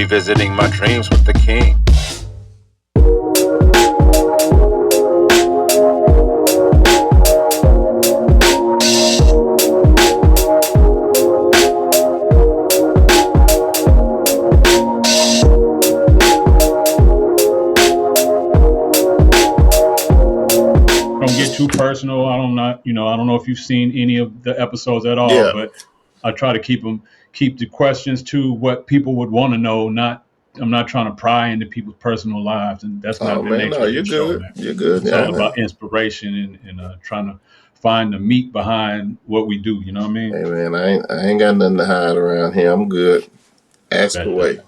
revisiting my dreams with the king. Don't get too personal. I don't know if you've seen any of the episodes at all, but I try to keep the questions to what people would want to know. I'm not trying to pry into people's personal lives, and that's not the nature of the show. Man. You're good. It's all about inspiration and trying to find the meat behind what we do. You know what I mean? Hey man, I ain't got nothing to hide around here. I'm good. Ask away.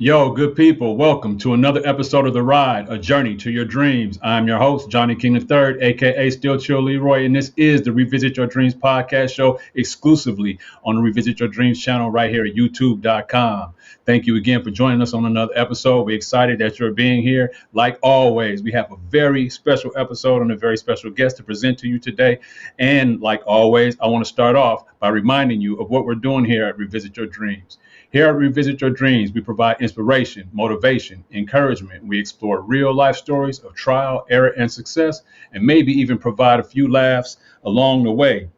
Yo, good people, welcome to another episode of The Ride, a journey to your dreams. I'm your host, Johnny King III, aka Still Chill Leroy, and this is the Revisit Your Dreams podcast show exclusively on the Revisit Your Dreams channel right here at youtube.com. Thank you again for joining us on another episode. We're excited that you're being here. Like always, we have a very special episode and a very special guest to present to you today. And like always, I want to start off by reminding you of what we're doing here at Revisit Your Dreams. Here at Revisit Your Dreams, we provide inspiration, motivation, encouragement. We explore real life stories of trial, error, and success, and maybe even provide a few laughs along the way.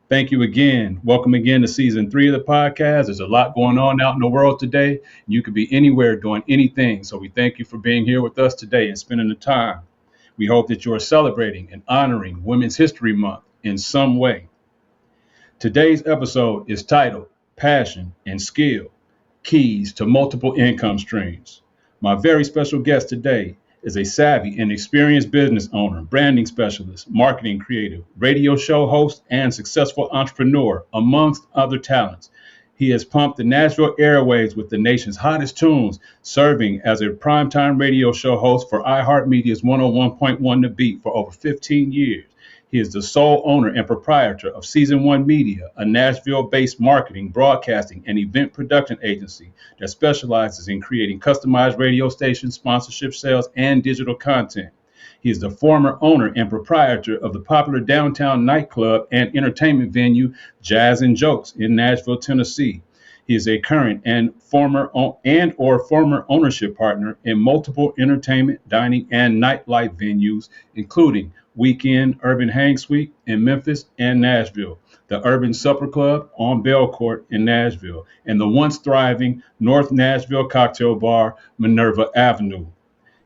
Thank you again. Welcome again to season 3 of the podcast. There's a lot going on out in the world today. You could be anywhere doing anything. So we thank you for being here with us today and spending the time. We hope that you are celebrating and honoring Women's History Month in some way. Today's episode is titled Passion and Skill. Keys to multiple income streams. My very special guest today is a savvy and experienced business owner, branding specialist, marketing creative, radio show host, and successful entrepreneur, amongst other talents. He has pumped the Nashville airwaves with the nation's hottest tunes, serving as a primetime radio show host for iHeartMedia's 101.1 The Beat for over 15 years. He is the sole owner and proprietor of Season 1 Media, a Nashville-based marketing, broadcasting, and event production agency that specializes in creating customized radio stations, sponsorship sales, and digital content. He is the former owner and proprietor of the popular downtown nightclub and entertainment venue Jazz and Jokes in Nashville, Tennessee. He is a current and former ownership partner in multiple entertainment, dining, and nightlife venues, including Weekend Urban Hang Suite in Memphis and Nashville, the Urban Supper Club on Belcourt in Nashville, and the once thriving North Nashville cocktail bar, Minerva Avenue.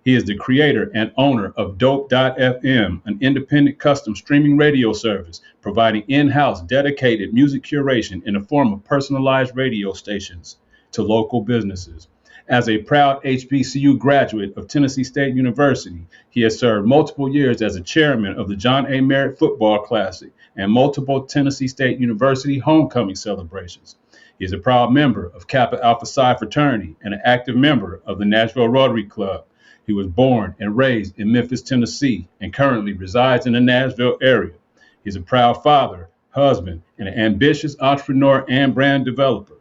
He is the creator and owner of Dope.fm, an independent custom streaming radio service, providing in-house dedicated music curation in the form of personalized radio stations to local businesses. As a proud HBCU graduate of Tennessee State University, he has served multiple years as a chairman of the John A. Merritt Football Classic and multiple Tennessee State University homecoming celebrations. He is a proud member of Kappa Alpha Psi fraternity and an active member of the Nashville Rotary Club. He was born and raised in Memphis, Tennessee, and currently resides in the Nashville area. He is a proud father, husband, and an ambitious entrepreneur and brand developer.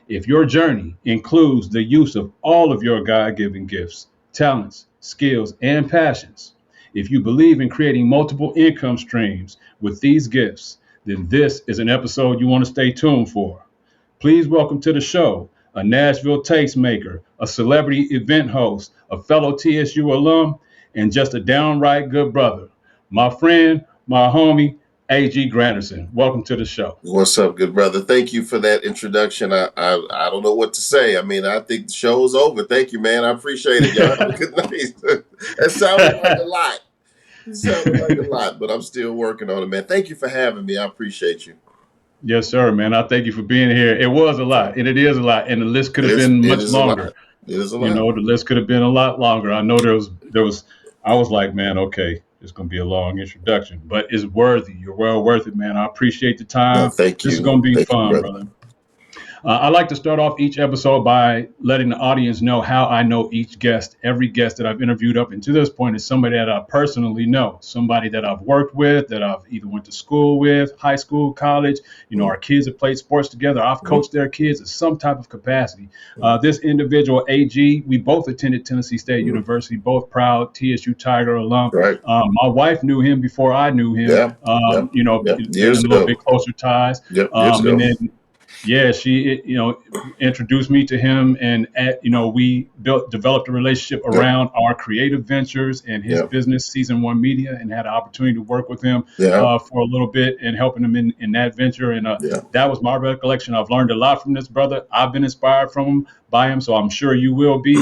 If your journey includes the use of all of your God-given gifts, talents, skills, and passions, if you believe in creating multiple income streams with these gifts, then this is an episode you want to stay tuned for. Please welcome to the show a Nashville tastemaker, a celebrity event host, a fellow TSU alum, and just a downright good brother. My friend, my homie, A.G. Granderson. Welcome to the show. What's up, good brother? Thank you for that introduction. I don't know what to say. I mean, I think the show's over. Thank you, man. I appreciate it, y'all. Have a good night. That sounded like a lot. It sounded like a lot, but I'm still working on it, man. Thank you for having me. I appreciate you. Yes, sir, man. I thank you for being here. It was a lot, and it is a lot, and the list could have been much longer. It is a lot. You know, the list could have been a lot longer. I know there was. I was like, man, okay, it's going to be a long introduction, but it's worthy. You're well worth it, man. I appreciate the time. No, thank you. This is going to be fun, you, brother. I like to start off each episode by letting the audience know how I know each guest. Every guest that I've interviewed up until this point is somebody that I personally know, somebody that I've worked with, that I've either went to school with, high school, college. You know, our kids have played sports together. I've coached their kids in some type of capacity. This individual, AG, we both attended Tennessee State University, both proud TSU Tiger alum. Right. My wife knew him before I knew him. Yeah. You know, years a ago. little bit closer ties. Years ago. And then Yeah, she, introduced me to him, and we developed a relationship Yep. around our creative ventures and his Yep. business, Season One Media, and had an opportunity to work with him Yeah. for a little bit and helping him in that venture. And Yeah. that was my recollection. I've learned a lot from this brother. I've been inspired from him by him, so I'm sure you will be.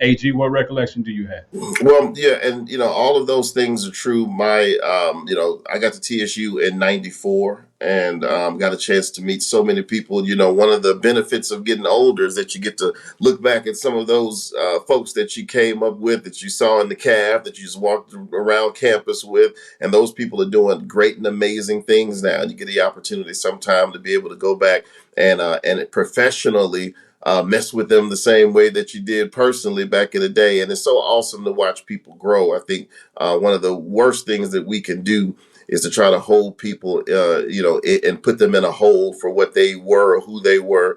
AG, what recollection do you have? Well, yeah, and all of those things are true. I got to TSU in '94 and got a chance to meet so many people. One of the benefits of getting older is that you get to look back at some of those folks that you came up with, that you saw in the cab, that you just walked around campus with, and those people are doing great and amazing things now. And you get the opportunity sometime to be able to go back and professionally mess with them the same way that you did personally back in the day. And it's so awesome to watch people grow. I think one of the worst things that we can do is to try to hold people, and put them in a hole for what they were or who they were,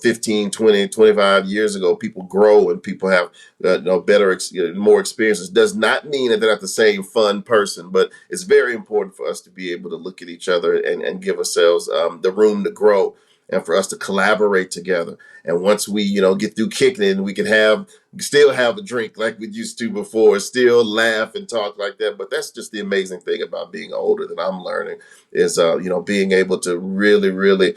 15, 20, 25 years ago. People grow and people have better, more experiences. Does not mean that they're not the same fun person, but it's very important for us to be able to look at each other and give ourselves the room to grow, and for us to collaborate together. And once we, get through kicking it, we can still have a drink like we used to before, still laugh and talk like that. But that's just the amazing thing about being older that I'm learning is, being able to really, really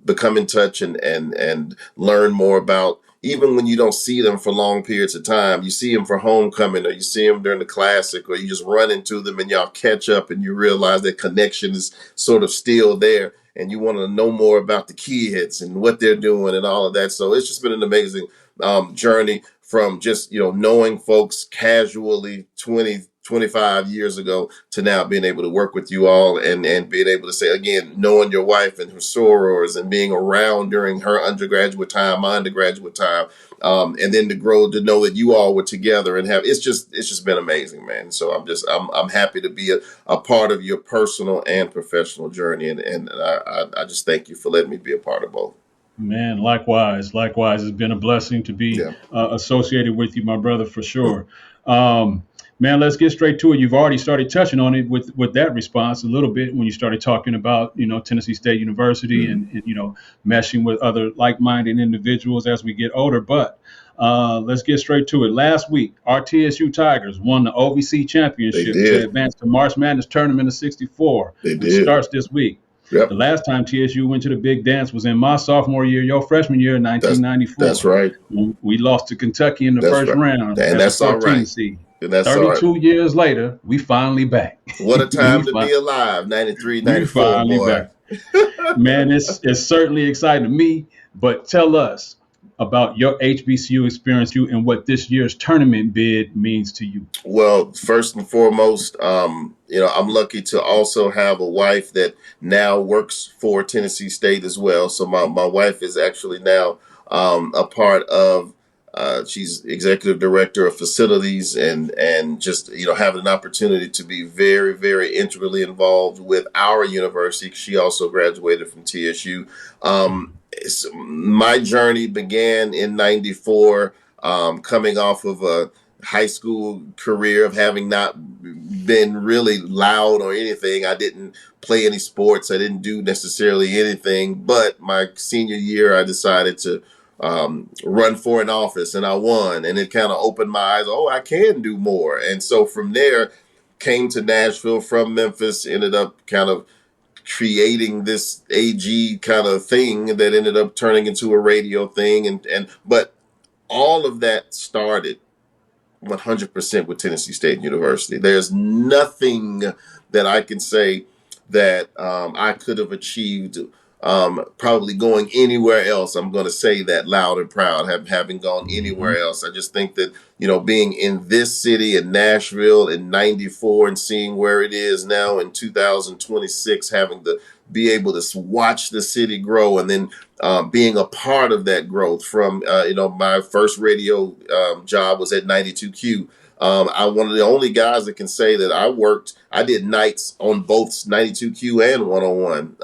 become in touch and learn more about, even when you don't see them for long periods of time. You see them for homecoming, or you see them during the classic, or you just run into them and y'all catch up and you realize that connection is sort of still there. And you want to know more about the kids and what they're doing and all of that. So it's just been an amazing journey from just, knowing folks casually 20, 25 years ago to now being able to work with you all and being able to say, again, knowing your wife and her sorors and being around during her undergraduate time, my undergraduate time, and then to grow to know that you all were together and it's just been amazing, man. So I'm happy to be a part of your personal and professional journey, and I just thank you for letting me be a part of both. Man, likewise. It's been a blessing to be Yeah. associated with you, my brother, for sure. Um, Man, let's get straight to it. You've already started touching on it with that response a little bit when you started talking about, Tennessee State University Mhm. and meshing with other like-minded individuals as we get older. But let's get straight to it. Last week, our TSU Tigers won the OVC They championship to did. advance to March Madness tournament of '64, They which did. starts this week. The Yep. last time TSU went to the big dance was in my sophomore year, your freshman year in That's 1994. right. We lost to Kentucky in the That's first right. round And as a that's all 13 right. seed. And that's all right. 32 years later, we finally back. What a we, time to fi- be alive. 93, we 94, finally boy. back. Man, it's certainly exciting to me, but tell us about your HBCU experience and what this year's tournament bid means to you. Well, first and foremost, I'm lucky to also have a wife that now works for Tennessee State as well. So my wife is actually now a part of. She's executive director of facilities and just having an opportunity to be very, very intimately involved with our university. She also graduated from TSU. My journey began in '94, coming off of a high school career of having not been really loud or anything. I didn't play any sports. I didn't do necessarily anything. But my senior year, I decided to run for an office, and I won. And it kind of opened my eyes. Oh, I can do more. And so from there, came to Nashville from Memphis. Ended up kind of creating this AG kind of thing that ended up turning into a radio thing. But all of that started 100% with Tennessee State University. There's nothing that I can say that I could have achieved probably going anywhere else. I'm going to say that loud and proud, having gone Mm-hmm. anywhere else. I just think that, being in this city in Nashville in '94 and seeing where it is now in 2026, having to be able to watch the city grow and then being a part of that growth from, my first radio job was at 92Q. I'm one of the only guys that can say that I did nights on both 92Q and 101.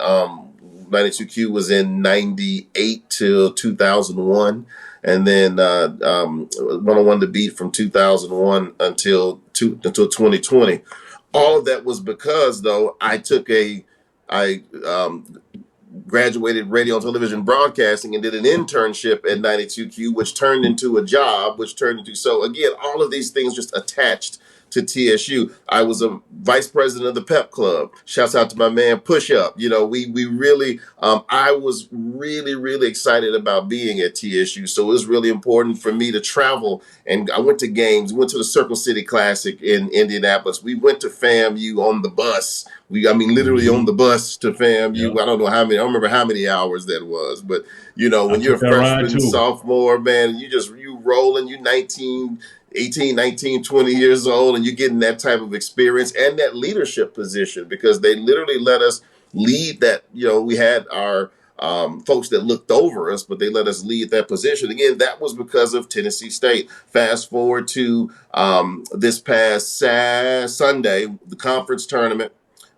92Q was in '98 till 2001. And then 101 The Beat from 2001 until 2020. All of that was because, though, I graduated radio and television broadcasting and did an internship at 92Q, which turned into a job, so again, all of these things just attached to TSU. I was a vice president of the Pep Club. Shouts out to my man Push Up. We really, I was really excited about being at TSU. So it was really important for me to travel. And I went to games, went to the Circle City Classic in Indianapolis. We went to FAMU on the bus. Literally on the bus to FAMU. Yeah. I don't remember how many hours that was, but when you're a took that ride freshman, too. sophomore, man, you rolling, you 18, 19, 20 years old, and you're getting that type of experience and that leadership position, because they literally let us lead that. We had our folks that looked over us, but they let us lead that position. Again, that was because of Tennessee State. Fast forward to this past Sunday, the conference tournament,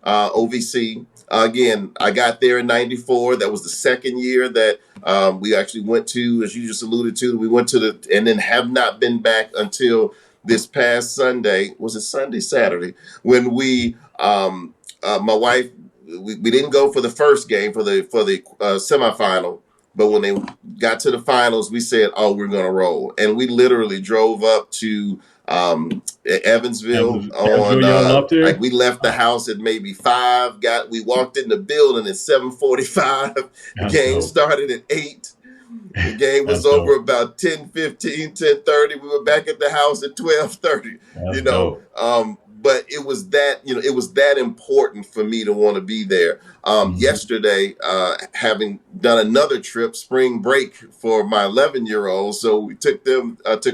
OVC. Again, I got there in '94. That was the second year that we actually went to, as you just alluded to, we went to and then have not been back until this past Sunday. Was it Sunday, Saturday? When my wife, we didn't go for the first game for the semifinal, but when they got to the finals, we said, "Oh, we're going to roll," and we literally drove up to Evansville like we left the house at maybe 5. We walked in the building at 7:45. The game started at 8. The game was over about 10:15, 10:30. We were back at the house at 12:30. But it was that important for me to want to be there. Yesterday, having done another trip, spring break for my 11-year-old, so we took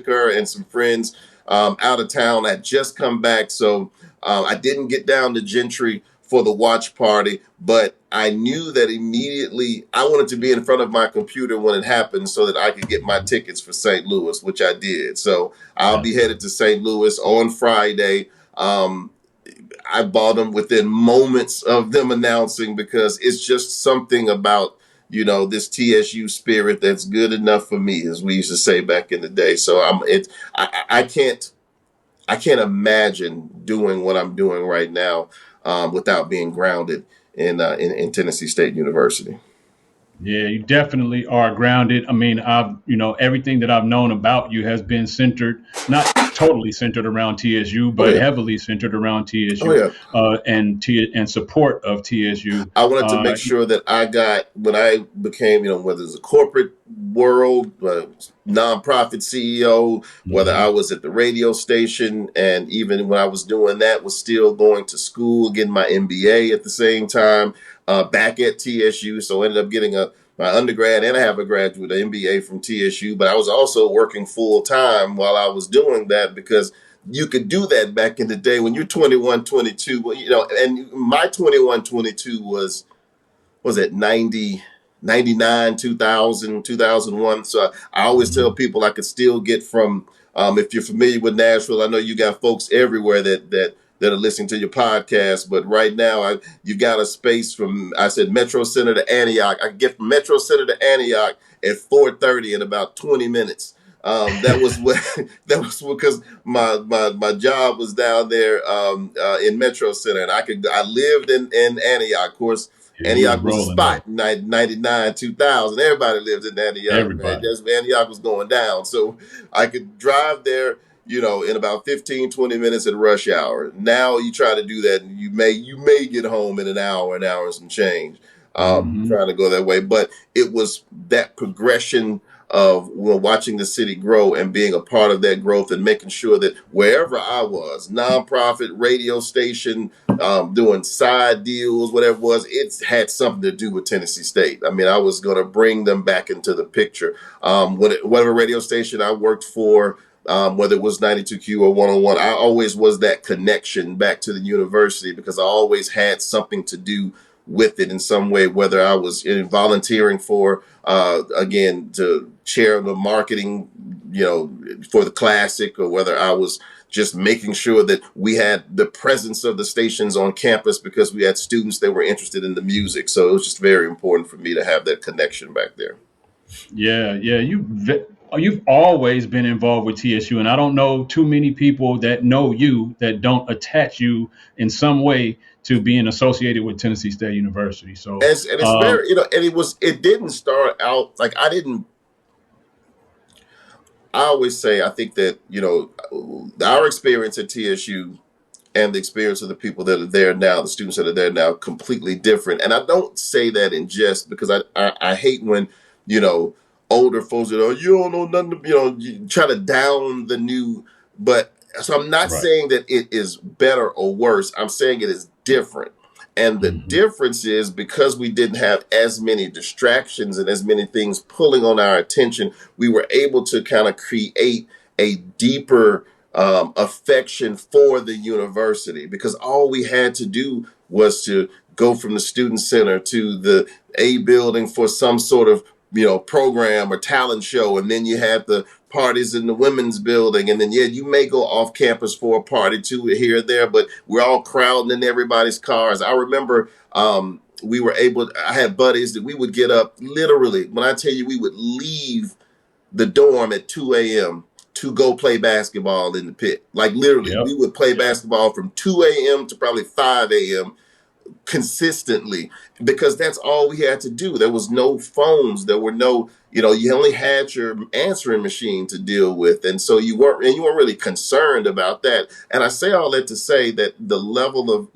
her and some friends out of town. I had just come back, so I didn't get down to Gentry for the watch party, but I knew that immediately I wanted to be in front of my computer when it happened so that I could get my tickets for St. Louis, which I did. So I'll be headed to St. Louis on Friday. I bought them within moments of them announcing, because it's just something about this TSU spirit that's good enough for me, as we used to say back in the day. So I can't imagine doing what I'm doing right now without being grounded in Tennessee State University. Yeah, you definitely are grounded. Everything that I've known about you has been centered, not totally centered around TSU, but heavily centered around TSU and support of TSU. I wanted to make sure that when I became, whether it's a corporate world, nonprofit CEO, whether I was at the radio station, and even when I was doing that, was still going to school, getting my MBA at the same time, back at TSU. So I ended up getting my undergrad, and I have a graduate MBA from TSU, but I was also working full time while I was doing that, because you could do that back in the day when you're 21, 22, and my 21, 22 was it 90, 99, 2000, 2001. So I always tell people I could still get from, if you're familiar with Nashville, I know you got folks everywhere that are listening to your podcast, but right now you got a space from, I said, Metro Center to Antioch. I can get from Metro Center to Antioch at 4:30 in about 20 minutes. That was because my job was down there in Metro Center, and I lived in Antioch. Of course, Antioch was a spot. 99, 2000. Everybody lived in Antioch. Man. Antioch was going down, so I could drive there, in about 15, 20 minutes at rush hour. Now you try to do that, and you may get home in an hour and some change. Trying to go that way, but it was that progression of watching the city grow and being a part of that growth, and making sure that wherever I was, nonprofit, radio station, doing side deals, whatever it was, it had something to do with Tennessee State. I was going to bring them back into the picture. Whatever radio station I worked for, whether it was 92Q or 101, I always was that connection back to the university, because I always had something to do with it in some way, whether I was volunteering for, again, to chair the marketing, for the Classic, or whether I was just making sure that we had the presence of the stations on campus, because we had students that were interested in the music. So it was just very important for me to have that connection back there. Yeah. you've always been involved with TSU, and I don't know too many people that know you that don't attach you in some way to being associated with Tennessee State University. So, And it's very, and it didn't start out like I always say, I think that, our experience at TSU and the experience of the people that are there now, the students that are there now, completely different. And I don't say that in jest, because I hate when, you know, older folks, you don't know nothing, you try to down the new. But so I'm not right. saying that it is better or worse. I'm saying it is different. And the Hmm. difference is, because we didn't have as many distractions and as many things pulling on our attention, we were able to kind of create a deeper affection for the university, because all we had to do was to go from the student center to the A building for some sort of program or talent show, and then you had the parties in the women's building, and then you may go off campus for a party too here or there, but we're all crowding in everybody's cars. I remember I had buddies that we would get up, literally, when I tell you, we would leave the dorm at 2 a.m. to go play basketball in the pit. Like, literally, Yep. we would play Yep. basketball from 2 a.m. to probably 5 a.m. consistently, because that's all we had to do. There was no phones. There were no, you only had your answering machine to deal with. And so you weren't really concerned about that. And I say all that to say that the level of,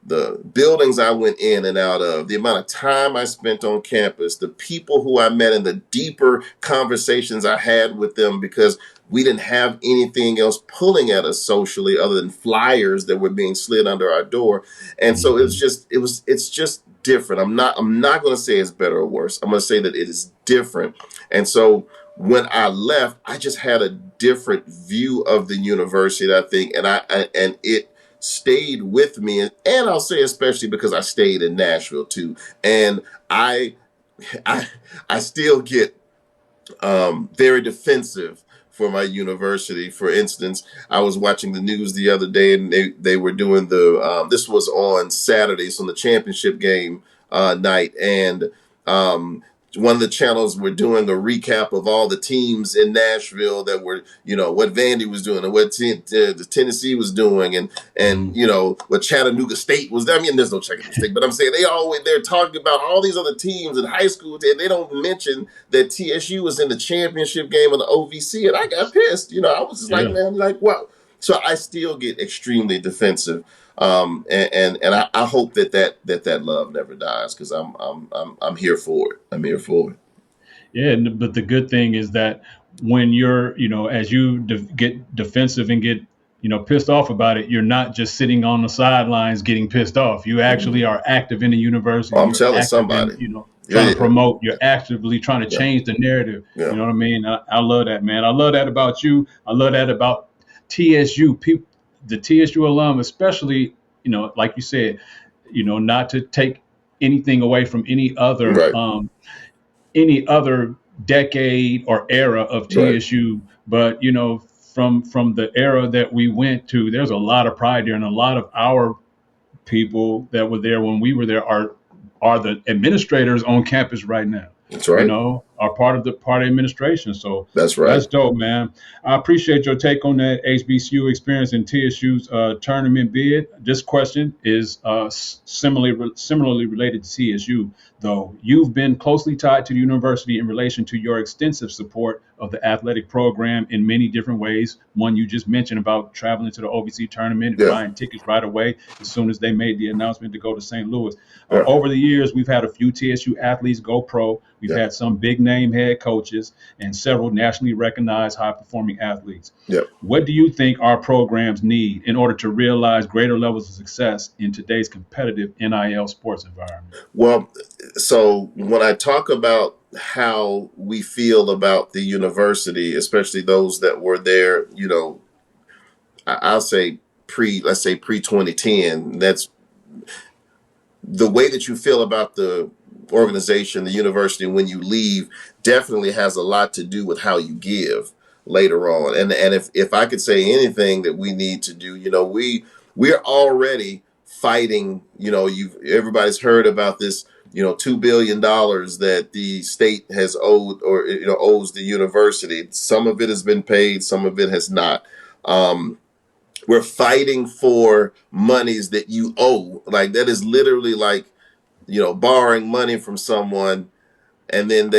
the buildings I went in and out of, the amount of time I spent on campus, the people who I met, and the deeper conversations I had with them, because we didn't have anything else pulling at us socially other than flyers that were being slid under our door. And so Hmm. it's just different. I'm not going to say it's better or worse. I'm going to say that it is different. And so when I left, I just had a different view of the university, I think, and it stayed with me. And I'll say especially because I stayed in Nashville too. And I I I still get very defensive for my university. For instance, I was watching the news the other day, and they were doing this was on Saturday, so on the championship game night, and one of the channels were doing a recap of all the teams in Nashville that were, what Vandy was doing and what the Tennessee was doing, and Hmm. what Chattanooga State was. I mean, there's no Chattanooga State, but I'm saying they're talking about all these other teams in high school, and they don't mention that TSU was in the championship game of the OVC, and I got pissed. I was just like, Yeah. man, like, wow. So I still get extremely defensive, and I hope that love never dies, because I'm here for it. I'm here for it. Yeah, but the good thing is that when you're, as you get defensive and get, pissed off about it, you're not just sitting on the sidelines getting pissed off. You actually Mhm. are active in the university. Oh, I'm You're telling active in, somebody. Yeah, trying to yeah, promote. You're actively trying to yeah, change the narrative. You yeah. know what I mean? I love that, man. I love that about you. I love that about TSU. People, the TSU alum, especially, like you said, not to take anything away from Right, any other decade or era of right. TSU, but from the era that we went to, there's a lot of pride there, and a lot of our people that were there when we were there are the administrators on campus right now. That's right. Are part of the party administration. So That's right. that's dope, man. I appreciate your take on that HBCU experience in TSU's tournament bid. This question is similarly related to TSU, though. You've been closely tied to the university in relation to your extensive support of the athletic program in many different ways. One you just mentioned about traveling to the OVC tournament and Yeah, buying tickets right away as soon as they made the announcement to go to St. Louis. yeah, Over the years, we've had a few TSU athletes go pro. We've yeah, had some big name head coaches and several nationally recognized high performing athletes. yeah. What do you think our programs need in order to realize greater levels of success in today's competitive NIL sports environment? Well, so when I talk about how we feel about the university, especially those that were there, I'll say let's say pre 2010. That's the way that you feel about the organization, the university, when you leave, definitely has a lot to do with how you give later on. And if I could say anything that we need to do, we're already fighting. Everybody's heard about this, $2 billion that the state has owed, or owes the university. Some of it has been paid, some of it has not. We're fighting for monies that you owe. Like, that is literally like, borrowing money from someone, and then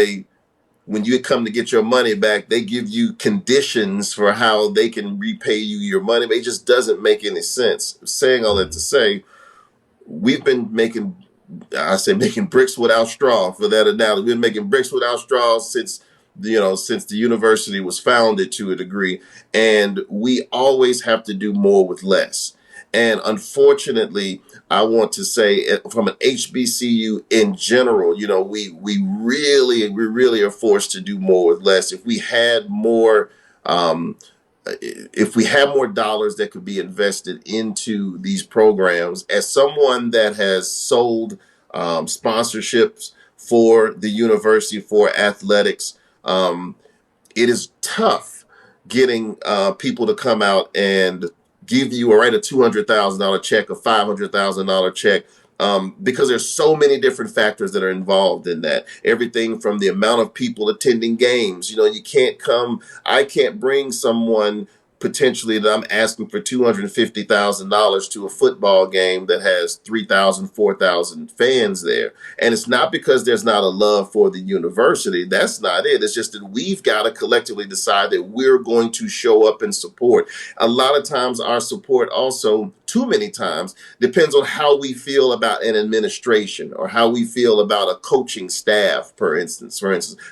when you come to get your money back, they give you conditions for how they can repay you your money. But it just doesn't make any sense. Saying all that to say, we've been making bricks without straw, for that analogy. We've been making bricks without straw since the university was founded, to a degree, and we always have to do more with less. And unfortunately, I want to say, from an HBCU in general, we really are forced to do more with less. If we had more dollars that could be invested into these programs, as someone that has sold sponsorships for the university, for athletics, it is tough getting people to come out and give you, or write a $200,000 check, a $500,000 check, because there's so many different factors that are involved in that. Everything from the amount of people attending games. I can't bring someone potentially that I'm asking for $250,000 to a football game that has 3,000, 4,000 fans there. And it's not because there's not a love for the university. That's not it. It's just that we've got to collectively decide that we're going to show up and support. A lot of times our support also, too many times, depends on how we feel about an administration, or how we feel about a coaching staff, for instance.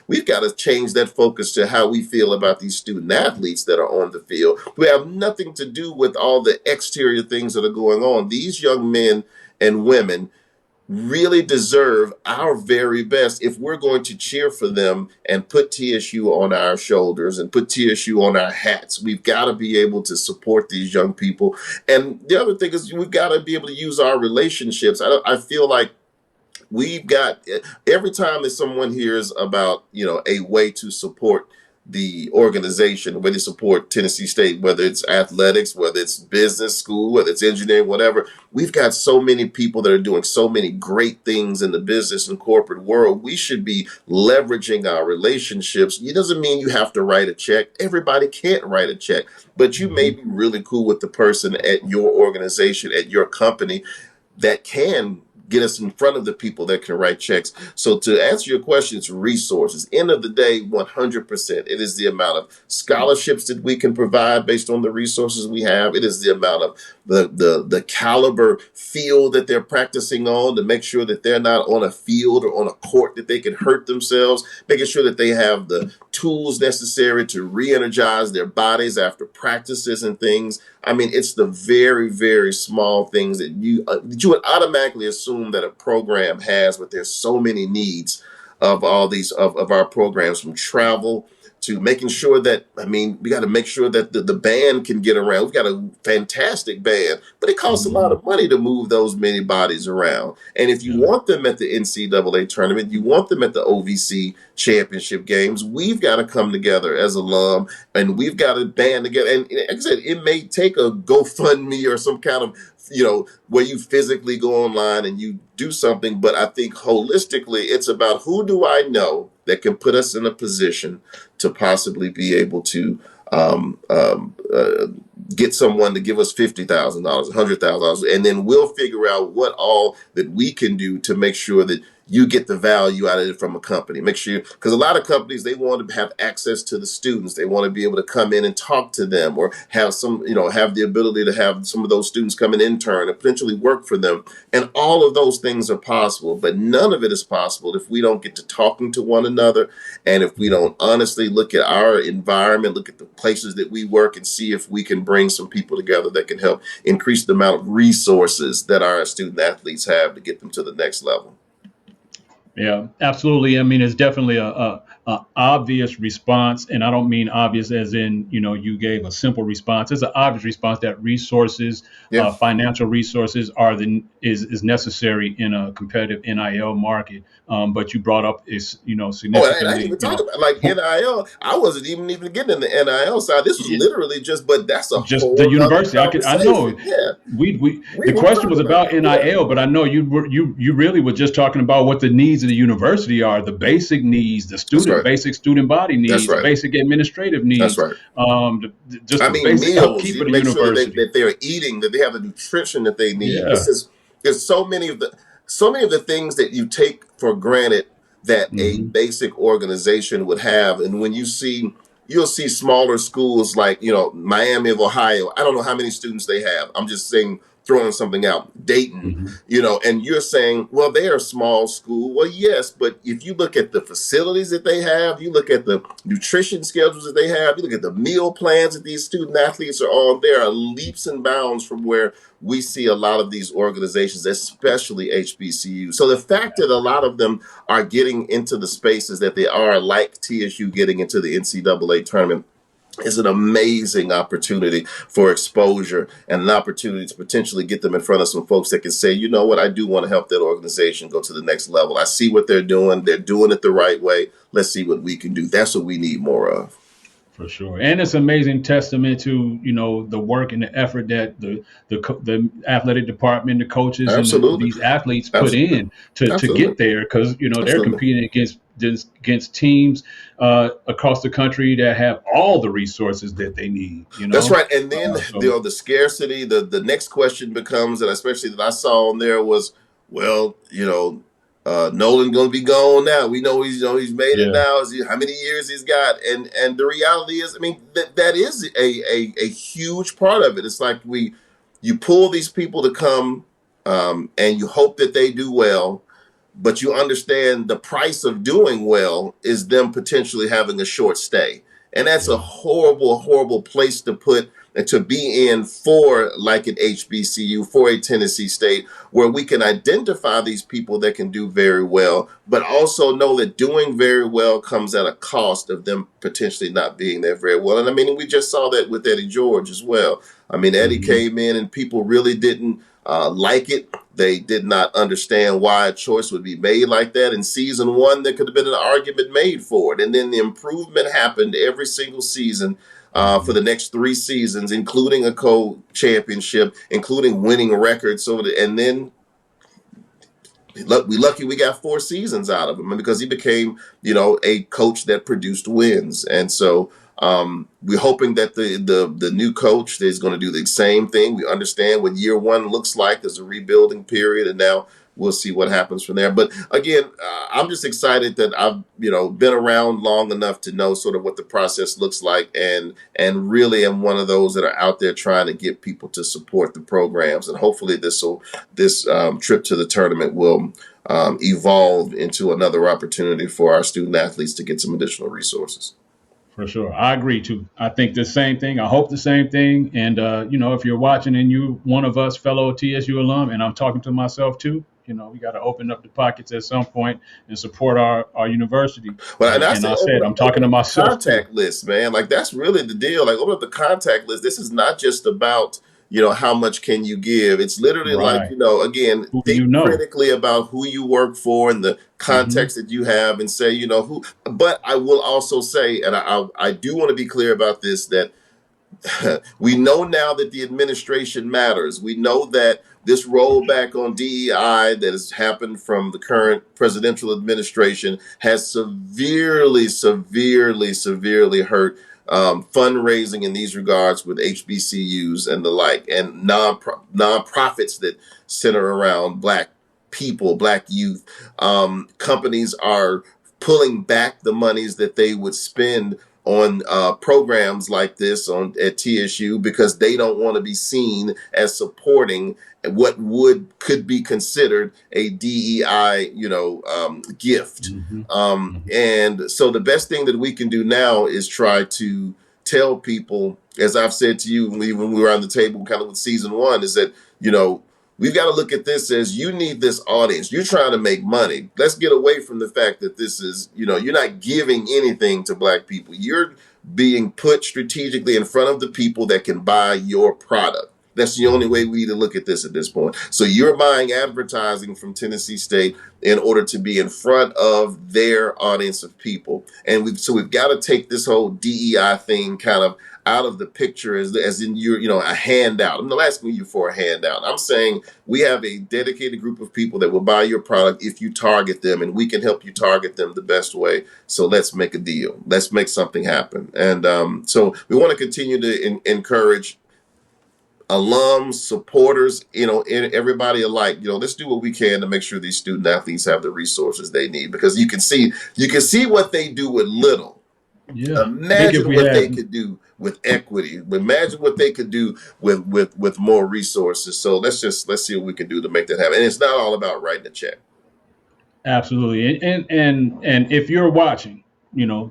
We've got to change that focus to how we feel about these student athletes that are on the field, who have nothing to do with all the exterior things that are going on. These young men and women really deserve our very best if we're going to cheer for them and put TSU on our shoulders and put TSU on our hats. We've got to be able to support these young people. And the other thing is, we've got to be able to use our relationships. I feel like we've got, every time that someone hears about, a way to support the organization, whether they support Tennessee State, whether it's athletics, whether it's business school, whether it's engineering, whatever, we've got so many people that are doing so many great things in the business and corporate world. We should be leveraging our relationships. It doesn't mean you have to write a check. Everybody can't write a check, but you may be really cool with the person at your organization, at your company, that can get us in front of the people that can write checks. So to answer your question, it's resources. End of the day, 100%. It is the amount of scholarships that we can provide based on the resources we have. It is the amount of the caliber field that they're practicing on, to make sure that they're not on a field or on a court that they can hurt themselves, making sure that they have the tools necessary to re-energize their bodies after practices and things. I mean, it's the very, very small things that you would automatically assume that a program has, but there's so many needs of all these of our programs, from travel to making sure that, we got to make sure that the band can get around. We've got a fantastic band, but it costs a lot of money to move those many bodies around. And if you want them at the NCAA tournament, you want them at the OVC championship games, we've got to come together as alum, and we've got to band together. And like I said, it may take a GoFundMe or some kind of, where you physically go online and you do something. But I think holistically, it's about, who do I know that can put us in a position to possibly be able to get someone to give us $50,000, $100,000, and then we'll figure out what all that we can do to make sure that you get the value out of it from a company. Make sure, because a lot of companies, they want to have access to the students. They want to be able to come in and talk to them, or have have the ability to have some of those students come and intern and potentially work for them. And all of those things are possible, but none of it is possible if we don't get to talking to one another, and if we don't honestly look at our environment, look at the places that we work, and see if we can bring some people together that can help increase the amount of resources that our student athletes have to get them to the next level. Yeah, absolutely. It's definitely a obvious response, and I don't mean obvious as in, you gave a simple response. It's an obvious response that resources, Yeah. financial resources is necessary in a competitive NIL market. But you brought up is, Oh, and I didn't significantly, even talk about like NIL. I wasn't even getting in the NIL side. This was literally just, but that's a just the whole nother university. I know conversation. Yeah, we we the will question talk was about about it. Yeah, NIL, but I know you really were just talking about what the needs of the university are, the basic needs, the that's right. basic student body That's needs, right. basic administrative That's needs, right. just I the mean, basic meals. upkeep You of the make sure that university. they're eating, that they have the nutrition that they need. Yeah. This is there's so many of the things that you take for granted that a Hmm. basic organization would have. And when you'll see smaller schools like Miami of Ohio. I don't know how many students they have. I'm just saying, throwing something out. Dayton, Hmm. and you're saying, well, they are a small school. Well, yes, but if you look at the facilities that they have, you look at the nutrition schedules that they have, you look at the meal plans that these student athletes are on, there are leaps and bounds from where we see a lot of these organizations, especially HBCU. So the fact that a lot of them are getting into the spaces that they are, like TSU getting into the NCAA tournament, is an amazing opportunity for exposure and an opportunity to potentially get them in front of some folks that can say, you know what, I do want to help that organization go to the next level. I see what they're doing. They're doing it the right way. Let's see what we can do. That's what we need more of. For sure, and it's amazing testament to the work and the effort that the athletic department, the coaches, and Absolutely. these athletes put Absolutely. in to Absolutely. get there, because they're Absolutely. competing against teams across the country that have all the resources that they need. That's right. And then So the scarcity, the next question becomes, and especially that I saw on there was, well, Nolan going to be gone now. We know he's made it yeah. now. How many years he's got? And the reality is, I mean, that is a huge part of it. It's like you pull these people to come, and you hope that they do well, but you understand the price of doing well is them potentially having a short stay. And that's a Yeah. horrible, horrible place to put and to be in for like an HBCU, for a Tennessee State, where we can identify these people that can do very well, but also know that doing very well comes at a cost of them potentially not being there very well. And I mean, we just saw that with Eddie George as well. I mean, Eddie Hmm. came in and people really didn't like it. They did not understand why a choice would be made like that. In season one, there could have been an argument made for it. And then the improvement happened every single season for Hmm. the next 3 seasons, including a co-championship, including winning records. And then we lucky we got 4 seasons out of him because he became, a coach that produced wins. And so we're hoping that the new coach is going to do the same thing. We understand what year one looks like. There's a rebuilding period, and now we'll see what happens from there. But again, I'm just excited that I've been around long enough to know sort of what the process looks like, and really am one of those that are out there trying to get people to support the programs. And hopefully this trip to the tournament will evolve into another opportunity for our student athletes to get some additional resources. For sure. I agree too. I think the same thing. I hope the same thing. And, if you're watching and you one of us fellow TSU alum, and I'm talking to myself too, we got to open up the pockets at some point and support our university. Well, and I And say I open said, up, I'm open talking to up the myself too. contact list, man. Like that's really the deal. Like open up the contact list. This is not just about how much can you give. It's literally like Right. again, Who do you think know? critically about who you work for and the Hmm. context that you have, and say who. But I will also say, and I do want to be clear about this, that we know now that the administration matters. We know that this rollback on DEI that has happened from the current presidential administration has severely, severely, severely hurt fundraising in these regards with HBCUs and the like, and nonprofits that center around Black people, Black youth. Companies are pulling back the monies that they would spend on programs like this at TSU because they don't want to be seen as supporting what could be considered a DEI, gift. Hmm. And so the best thing that we can do now is try to tell people, as I've said to you when we were on the table, kind of with season one, is that we've got to look at this as you need this audience. You're trying to make money. Let's get away from the fact that this is, you're not giving anything to Black people. You're being put strategically in front of the people that can buy your product. That's the only way we need to look at this at this point. So you're buying advertising from Tennessee State in order to be in front of their audience of people. And we've got to take this whole DEI thing kind of out of the picture as in you're a handout. I'm not asking you for a handout. I'm saying we have a dedicated group of people that will buy your product if you target them, and we can help you target them the best way. So let's make a deal. Let's make something happen. And so we want to continue to encourage alums, supporters, everybody alike. Let's do what we can to make sure these student athletes have the resources they need, because you can see what they do with little. Yeah. Imagine what they could do with equity. Imagine what they could do with more resources. So let's see what we can do to make that happen. And it's not all about writing a check. Absolutely. And if you're watching,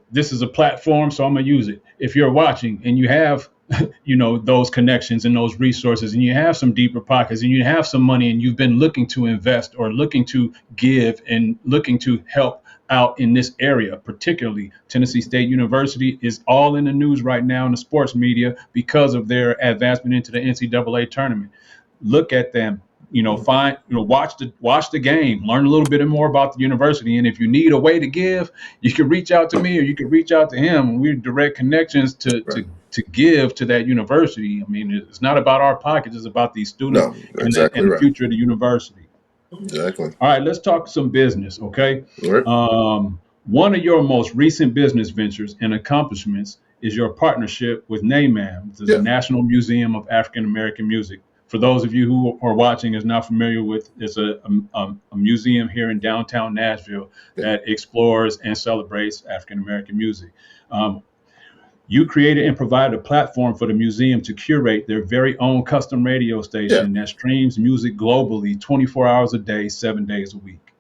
this is a platform, so I'm gonna use it. If you're watching and you have those connections and those resources, and you have some deeper pockets, and you have some money, and you've been looking to invest or looking to give and looking to help out in this area, particularly Tennessee State University is all in the news right now in the sports media because of their advancement into the NCAA tournament. Look at them. Watch the game, learn a little bit more about the university. And if you need a way to give, you can reach out to me or you can reach out to him. We're direct connections to give to that university. I mean, it's not about our pockets, it's about these students and the future of the university. Exactly. All right, let's talk some business, okay? Right. One of your most recent business ventures and accomplishments is your partnership with NAMAM, the National Museum of African American Music. For those of you who are watching is not familiar with, it's a museum here in downtown Nashville that explores and celebrates African American music. You created and provided a platform for the museum to curate their very own custom radio station that streams music globally 24 hours a day, 7 days a week.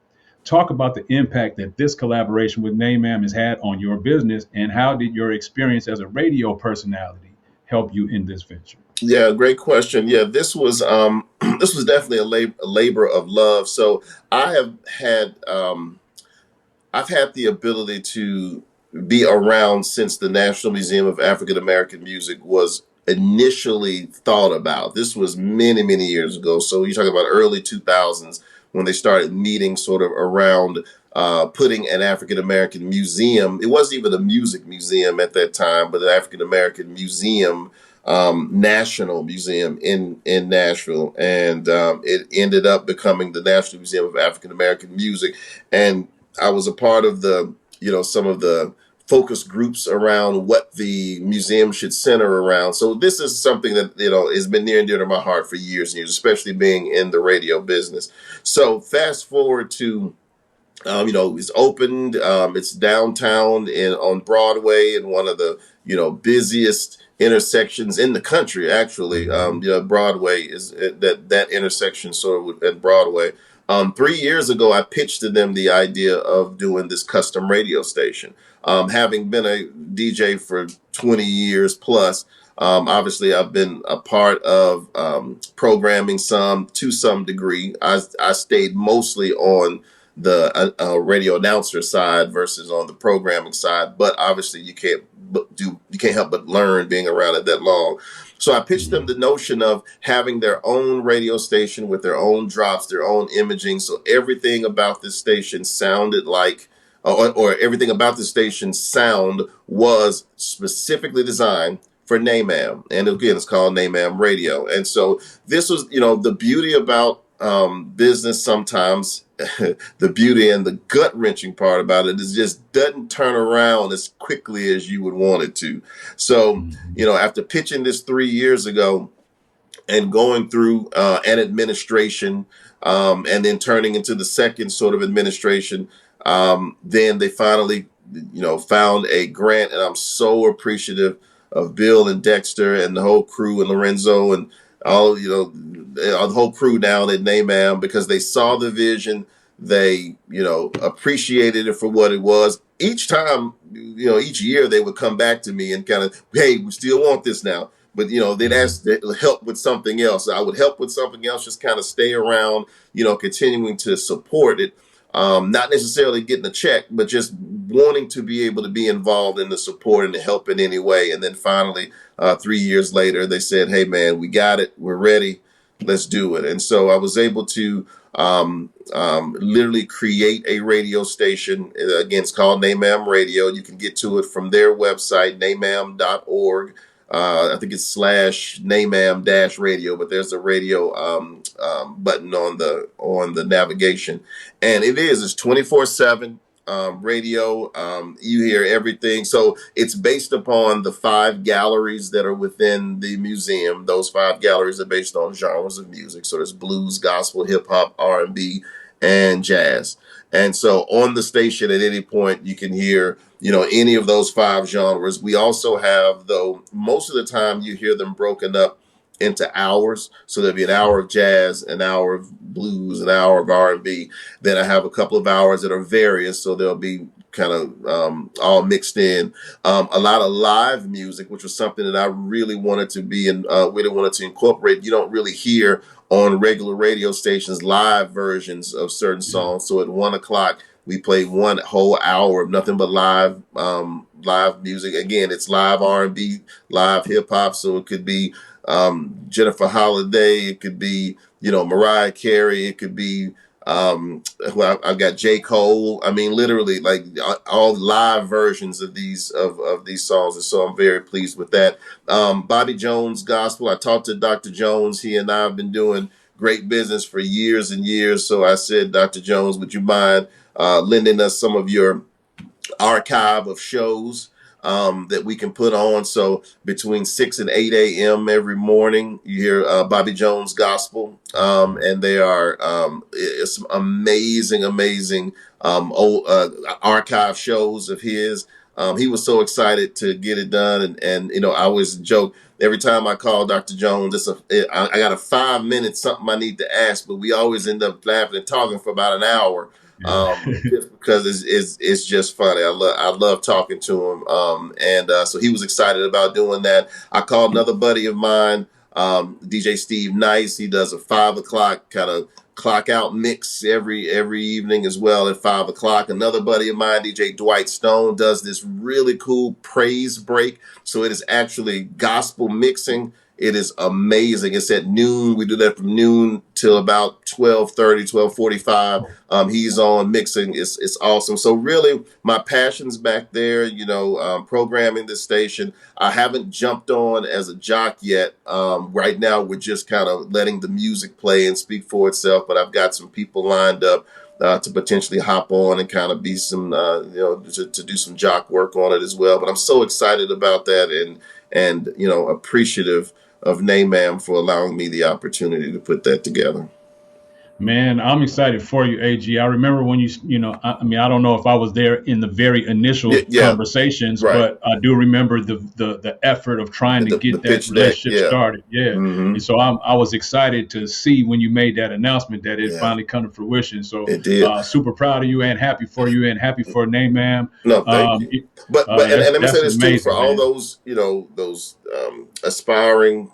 Talk about the impact that this collaboration with NAMAM has had on your business, and how did your experience as a radio personality help you in this venture? Yeah, great question. Yeah, this was definitely a labor of love. So I've had the ability to be around since the National Museum of African American Music was initially thought about. This was many, many years ago. So you're talking about early 2000s when they started meeting sort of around putting an African American museum. It wasn't even a music museum at that time, but an African American museum, national museum in Nashville. And it ended up becoming the National Museum of African American Music. And I was a part of some of the focus groups around what the museum should center around. So this is something that, has been near and dear to my heart for years and years, especially being in the radio business. So fast forward to, it's opened, it's downtown on Broadway, in one of the, busiest intersections in the country, actually. Broadway is that intersection sort of at Broadway. 3 years ago, I pitched to them the idea of doing this custom radio station. Having been a DJ for 20 years plus, obviously I've been a part of programming to some degree. I stayed mostly on the radio announcer side versus on the programming side, but obviously you can't help but learn being around it that long. So I pitched them the notion of having their own radio station with their own drops, their own imaging. So everything about this station sounded like, or everything about the station's sound was specifically designed for NAMAM. And again, it's called NAMAM Radio. And so this was, the beauty about business sometimes, the beauty and the gut-wrenching part about it is just doesn't turn around as quickly as you would want it to. So, after pitching this 3 years ago and going through an administration, and then turning into the second sort of administration, then they finally, found a grant, and I'm so appreciative of Bill and Dexter and the whole crew and Lorenzo and all, the whole crew down at NAMAM, because they saw the vision. They, appreciated it for what it was. Each time, each year they would come back to me and kind of, hey, we still want this now. but they'd ask to help with something else. I would help with something else, just kind of stay around, continuing to support it. Not necessarily getting a check, but just wanting to be able to be involved in the support and to help in any way. And then finally, 3 years later, they said, "Hey, man, we got it. We're ready. Let's do it." And so I was able to literally create a radio station. Again, it's called NAMAM Radio. You can get to it from their website, namam.org. I think it's /NAMAM-radio, but there's a radio button on the navigation, and it's 24/7 radio. You hear everything. So it's based upon the 5 galleries that are within the museum. Those 5 galleries are based on genres of music. So there's blues, gospel, hip hop, R&B, and jazz. And so on the station at any point, you can hear, any of those 5 genres. We also have, though, most of the time you hear them broken up into hours. So there'll be an hour of jazz, an hour of blues, an hour of R&B. Then I have a couple of hours that are various. So they'll be kind of all mixed in. A lot of live music, which was something that I really wanted to incorporate. You don't really hear on regular radio stations live versions of certain songs. So at 1:00, we play 1 whole hour of nothing but live music. Again, it's live R&B, live hip hop. So it could be Jennifer Holiday, it could be Mariah Carey, it could be I've got J. Cole. I mean, literally, like all live versions of these songs, and so I'm very pleased with that. Bobby Jones Gospel. I talked to Dr. Jones. He and I have been doing great business for years and years. So I said, Dr. Jones, would you mind lending us some of your archive of shows that we can put on? So between 6 and 8 a.m. every morning, you hear Bobby Jones Gospel, and they are it's some amazing old archive shows of his. He was so excited to get it done, and I always joke every time I call Dr. Jones, I got a 5-minute something I need to ask, but we always end up laughing and talking for about an hour. Just because it's just funny. I love talking to him. And so he was excited about doing that. I called another buddy of mine, DJ Steve Nice. He does a 5:00 kind of clock out mix every evening as well at 5:00. Another buddy of mine, DJ Dwight Stone, does this really cool praise break. So it is actually gospel mixing. It is amazing. It's at noon. We do that from noon till about 12:30, 12:45. He's on mixing. It's awesome. So really, my passion's back there, programming this station. I haven't jumped on as a jock yet. Right now, we're just kind of letting the music play and speak for itself. But I've got some people lined up to potentially hop on and kind of be some, to do some jock work on it as well. But I'm so excited about that and appreciative of NAMAM for allowing me the opportunity to put that together. Man, I'm excited for you, AG. I remember when I don't know if I was there in the very initial conversations, right, but I do remember the effort of trying to get that relationship started. Yeah. Mm-hmm. And so I was excited to see when you made that announcement that it finally come to fruition. So it did. Super proud of you and happy for you and happy for NAMAM. No, thank you. But and let me say this amazing, too, for all those, those aspiring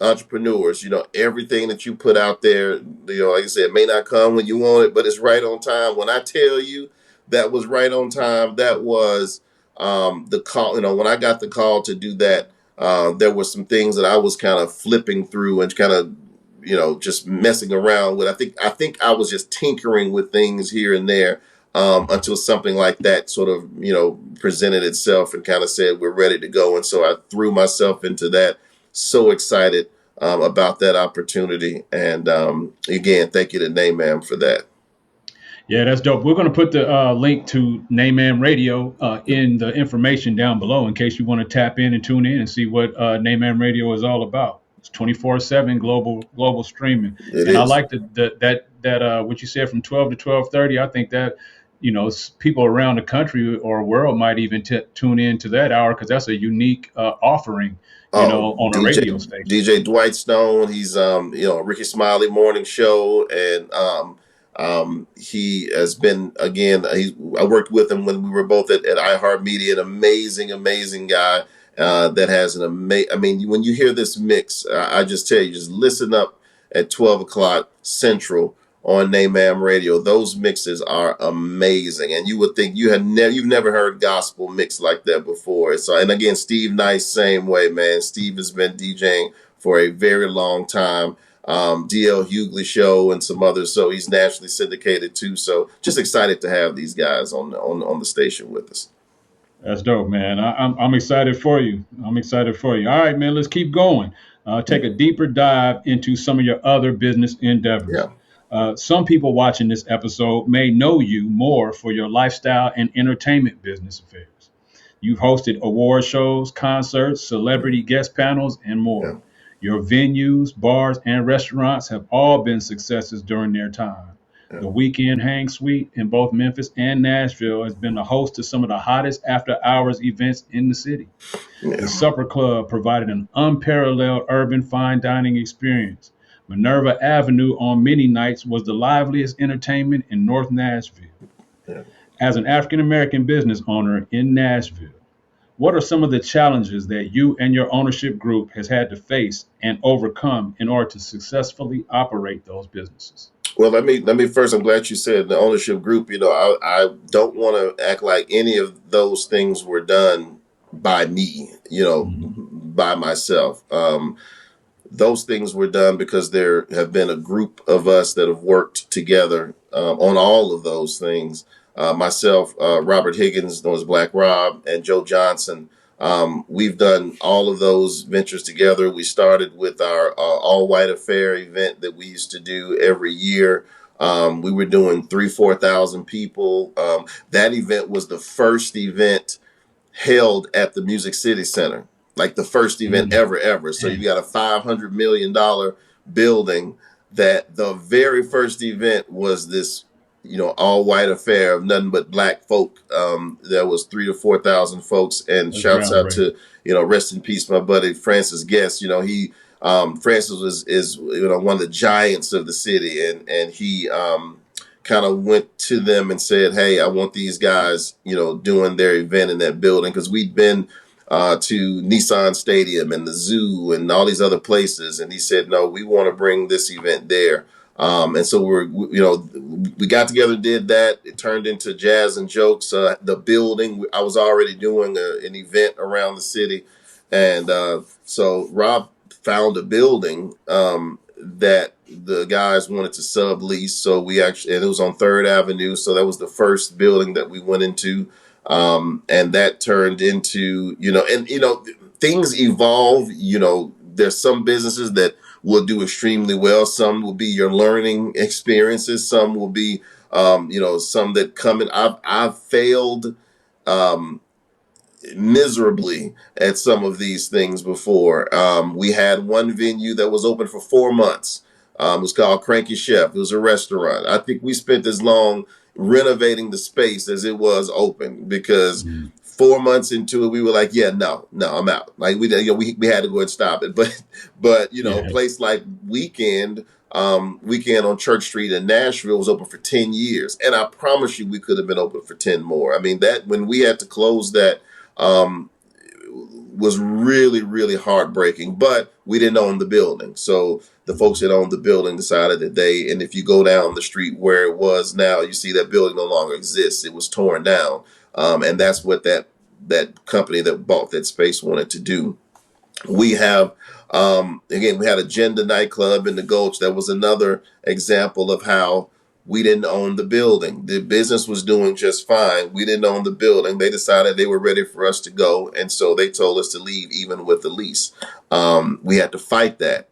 entrepreneurs, everything that you put out there, like I said, it may not come when you want it, but it's right on time. When I tell you that was right on time, that was the call. When I got the call to do that, there were some things that I was kind of flipping through and kind of, just messing around with. I think I was just tinkering with things here and there until something like that sort of, presented itself and kind of said, we're ready to go. And so I threw myself into that. So excited about that opportunity. And again, thank you to NAMAM for that. Yeah, that's dope. We're going to put the link to NAMAM Radio in the information down below in case you want to tap in and tune in and see what NAMAM Radio is all about. It's 24/7 global streaming. It is. I like that what you said from 12 to 12:30. I think that people around the country or world might even tune in to that hour because that's a unique offering. On a radio station. DJ Dwight Stone, he's Ricky Smiley morning show, and he has been, again, I worked with him when we were both at iHeartMedia, an amazing guy, that has an amazing. I mean, when you hear this mix, I just tell you, just listen up at 12 o'clock Central on Name Radio. Those mixes are amazing, and you would think you've never heard gospel mix like that before. So, and again, Steve Nice, same way, man. Steve has been DJing for a very long time. DL Hughley show and some others, so he's nationally syndicated too. So, just excited to have these guys on the station with us. That's dope, man. I'm excited for you. I'm excited for you. All right, man, let's keep going. Take a deeper dive into some of your other business endeavors. Yeah. Some people watching this episode may know you more for your lifestyle and entertainment business affairs. You've hosted award shows, concerts, celebrity guest panels, and more. Yeah. Your venues, bars, and restaurants have all been successes during their time. Yeah. The Weekend Hang Suite in both Memphis and Nashville has been the host to some of the hottest after hours events in the city. Yeah. The Supper Club provided an unparalleled urban fine dining experience. Minerva Avenue on many nights was the liveliest entertainment in North Nashville. Yeah. As an African American business owner in Nashville, what are some of the challenges that you and your ownership group has had to face and overcome in order to successfully operate those businesses? Well, let me first. I'm glad you said the ownership group. You know, I don't want to act like any of those things were done by me. You know, by myself. Those things were done because there have been a group of us that have worked together on all of those things. Myself, Robert Higgins, known as Black Rob, and Joe Johnson. We've done all of those ventures together. We started with our all white affair event that we used to do every year. We were doing 4,000 people. That event was the first event held at the Music City Center, like the first event ever. So you got a $500 million building that the very first event was this, you know, all white affair of nothing but black folk. There was 3,000 to 4,000 folks, and That's shouts out groundbreaking. to, you know, rest in peace, my buddy Francis Guest. You know, he Francis is you know, one of the giants of the city, and he kind of went to them and said, "Hey, I want these guys, you know, doing their event in that building," because we'd been to Nissan Stadium and the zoo and all these other places, and he said, "No, we want to bring this event there." And so we got together and did that. It turned into Jazz and Jokes. The building, I was already doing an event around the city, and so Rob found a building that the guys wanted to sublease. So we actually, and it was on 3rd Avenue. So that was the first building that we went into. And that turned into, things evolve. There's some businesses that will do extremely well. Some will be your learning experiences. Some will be, some that come in. I've failed, miserably at some of these things before. We had one venue that was open for 4 months. It was called Cranky Chef. It was a restaurant. I think we spent as long renovating the space as it was open, because 4 months into it, we were like, yeah, no, I'm out. Like we had to go and stop it. But a place like Weekend on Church Street in Nashville was open for 10 years. And I promise you, we could have been open for 10 more. I mean, that when we had to close that, was really, really heartbreaking, but we didn't own the building. So the folks that owned the building decided that and if you go down the street where it was now, you see that building no longer exists. It was torn down. And that's what that company that bought that space wanted to do. We have, again, we had Agenda nightclub in the Gulch. That was another example of how we didn't own the building. The business was doing just fine. We didn't own the building. They decided they were ready for us to go. And so they told us to leave even with the lease. We had to fight that.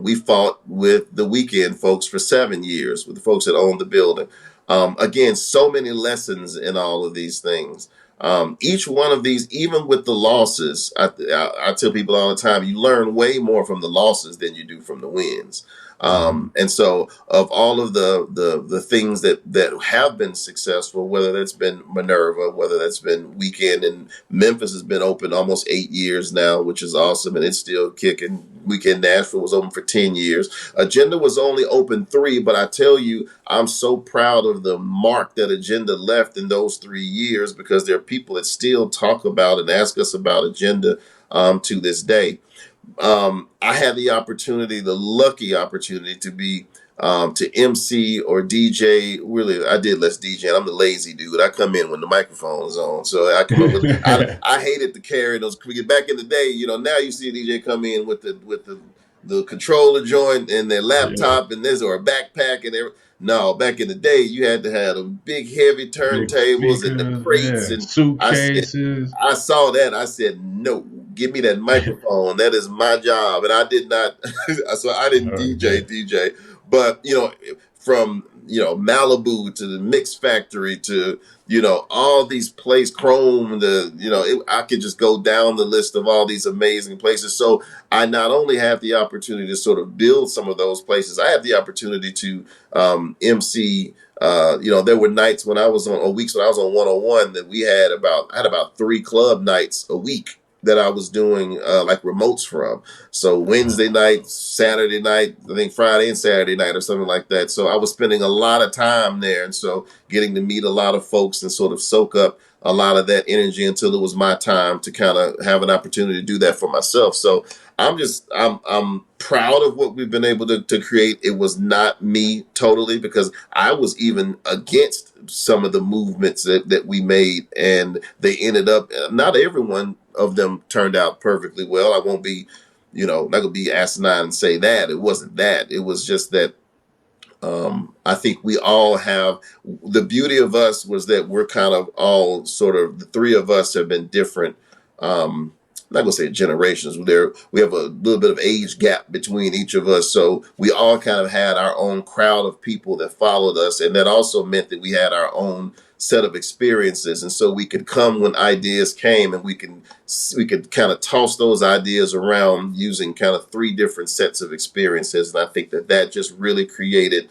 We fought with the Weekend folks for 7 years, with the folks that owned the building. Again, so many lessons in all of these things. Each one of these, even with the losses, I tell people all the time, you learn way more from the losses than you do from the wins. And so of all of the things that have been successful, whether that's been Minerva, whether that's been Weekend, and Memphis has been open almost 8 years now, which is awesome. And it's still kicking. Weekend Nashville was open for 10 years. Agenda was only open 3, but I tell you, I'm so proud of the mark that Agenda left in those 3 years, because there are people that still talk about and ask us about Agenda to this day. I had the lucky opportunity to be to MC or DJ. Really, I did less DJ. I'm the lazy dude. I come in when the microphone is on, so I come up with. I hated to carry those. Back in the day, now you see a DJ come in with the controller joint and their laptop and or a backpack and everything. No, back in the day, you had to have the big heavy Big turntables and the crates, and suitcases. I saw that. I said, no, give me that microphone. That is my job. And I did not, so I didn't DJ. But, from, Malibu to the Mix Factory to, all these places, Chrome, I could just go down the list of all these amazing places. So I not only have the opportunity to sort of build some of those places, I have the opportunity to MC. There were nights when I was on, weeks when I was on 101 that I had about 3 club nights a week that I was doing like remotes from. So Wednesday night, Saturday night, I think Friday and Saturday night or something like that. So I was spending a lot of time there. And so getting to meet a lot of folks and sort of soak up a lot of that energy until it was my time to kind of have an opportunity to do that for myself. So I'm proud of what we've been able to create. It was not me totally, because I was even against some of the movements that we made, and they ended up, not every one of them turned out perfectly well. I won't be, not gonna be asinine and say that. It wasn't that. It was just that I think we all have, the beauty of us was that we're kind of all sort of, the 3 of us have been different. I'm not gonna say generations. We have a little bit of age gap between each of us, so we all kind of had our own crowd of people that followed us, and that also meant that we had our own set of experiences, and so we could come when ideas came, and we could kind of toss those ideas around using kind of 3 different sets of experiences, and I think that just really created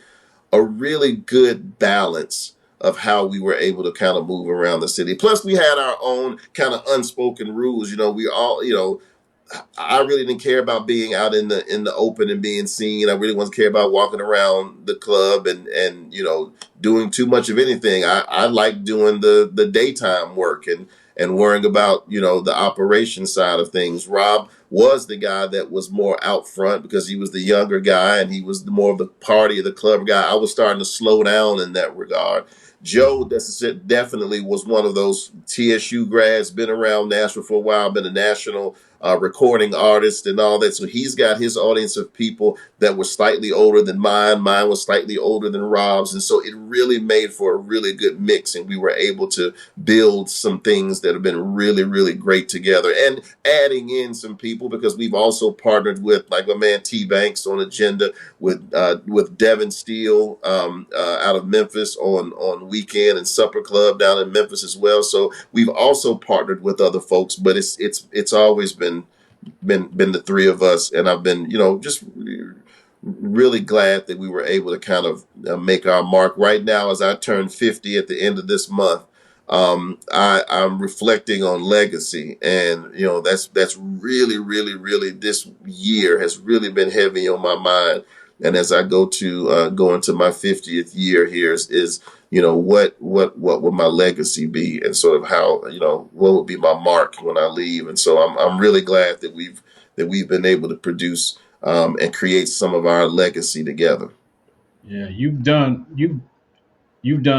a really good balance of how we were able to kind of move around the city. Plus, we had our own kind of unspoken rules. We all, I really didn't care about being out in the open and being seen. I really wasn't care about walking around the club and doing too much of anything. I like doing the daytime work and worrying about the operation side of things. Rob was the guy that was more out front because he was the younger guy and he was more of the party of the club guy. I was starting to slow down in that regard. Joe definitely was one of those TSU grads, been around Nashville for a while, been a national recording artist and all that. So he's got his audience of people that were slightly older than mine. Mine was slightly older than Rob's. And so it really made for a really good mix. And we were able to build some things that have been really, really great together. And adding in some people, because we've also partnered with, like my man T Banks on Agenda, with Devin Steele out of Memphis on Weekend and Supper Club down in Memphis as well. So we've also partnered with other folks, but it's always been the 3 of us, and I've been just really glad that we were able to kind of make our mark. Right now, as I turn 50 at the end of this month, I'm reflecting on legacy, and that's really, really, really, this year has really been heavy on my mind. And as I go into my 50th year here is what would my legacy be, and sort of how what would be my mark when I leave. And so I'm really glad that we've been able to produce and create some of our legacy together. Yeah, you've done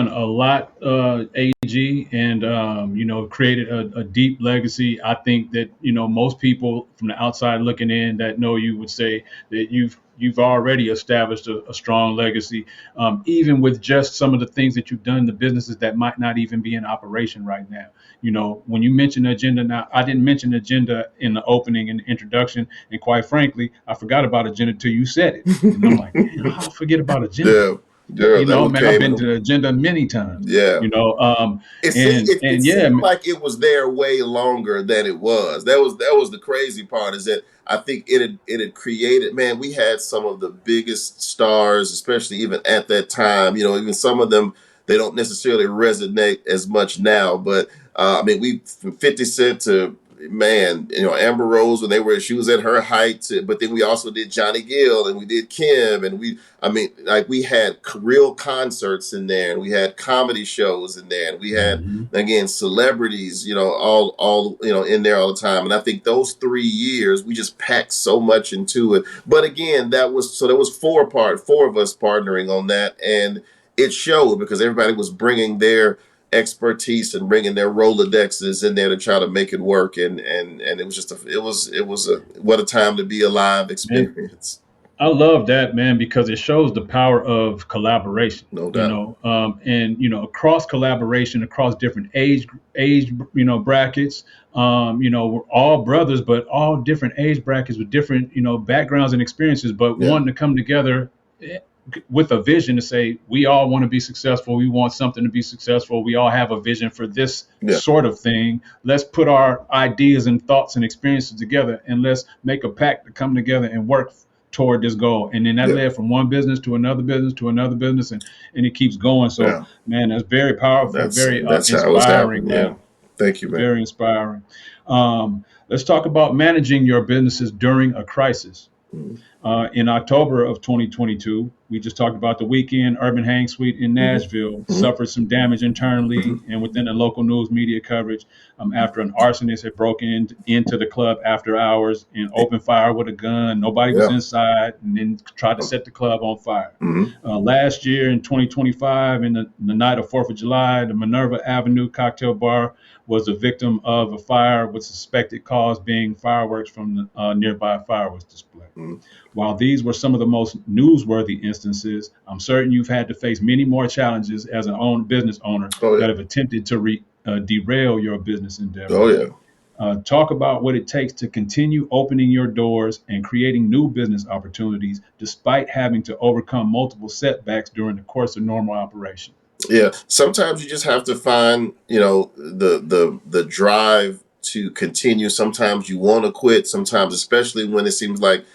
a lot, AG, and created a deep legacy. I think that most people from the outside looking in that know you would say that you've already established a strong legacy, even with just some of the things that you've done, the businesses that might not even be in operation right now. When you mention Agenda, now I didn't mention Agenda in the opening and introduction, and quite frankly, I forgot about Agenda till you said it, and I'm like, man, how I forget about Agenda? Yeah, Man, I've been to the Agenda many times. Yeah. It Yeah, seemed like it was there way longer than it was. That was the crazy part, is that I think it had created, man, we had some of the biggest stars, especially even at that time. Even some of them, they don't necessarily resonate as much now. But I mean, we from 50 Cent to man, Amber Rose when she was at her height, but then we also did Johnny Gill and we did Kim, and we had real concerts in there, and we had comedy shows in there, and we had again celebrities, all in there all the time. And I think those 3 years we just packed so much into it. But again, there was four of us partnering on that, and it showed because everybody was bringing their expertise and bringing their Rolodexes in there to try to make it work, and it was just it was a what a time to be alive experience. I love that, man, because it shows the power of collaboration. No doubt. And across collaboration, across different age brackets. We're all brothers, but all different age brackets with different backgrounds and experiences, but Yeah. wanting to come together with a vision to say we all want to be successful. We want something to be successful. We all have a vision for this sort of thing. Let's put our ideas and thoughts and experiences together, and let's make a pact to come together and work toward this goal. And then that led from one business to another business to another business, and it keeps going. So man, that's very powerful, very that's how it's inspiring, happened. man. Yeah. Thank you, man. Very inspiring. Let's talk about managing your businesses during a crisis. In October of 2022, we just talked about the weekend Urban Hang Suite in Nashville suffered some damage internally and within the local news media coverage after an arsonist had broken into the club after hours and opened fire with a gun. Nobody was inside, and then tried to set the club on fire. Last year in 2025, in the night of 4th of July, the Minerva Avenue cocktail bar was the victim of a fire with suspected cause being fireworks from the nearby fireworks display. While these were some of the most newsworthy instances, I'm certain you've had to face many more challenges as an business owner that have attempted to derail your business endeavor. Talk about what it takes to continue opening your doors and creating new business opportunities despite having to overcome multiple setbacks during the course of normal operation. Yeah, sometimes you just have to find, the drive to continue. Sometimes you want to quit. Sometimes, especially when it seems like,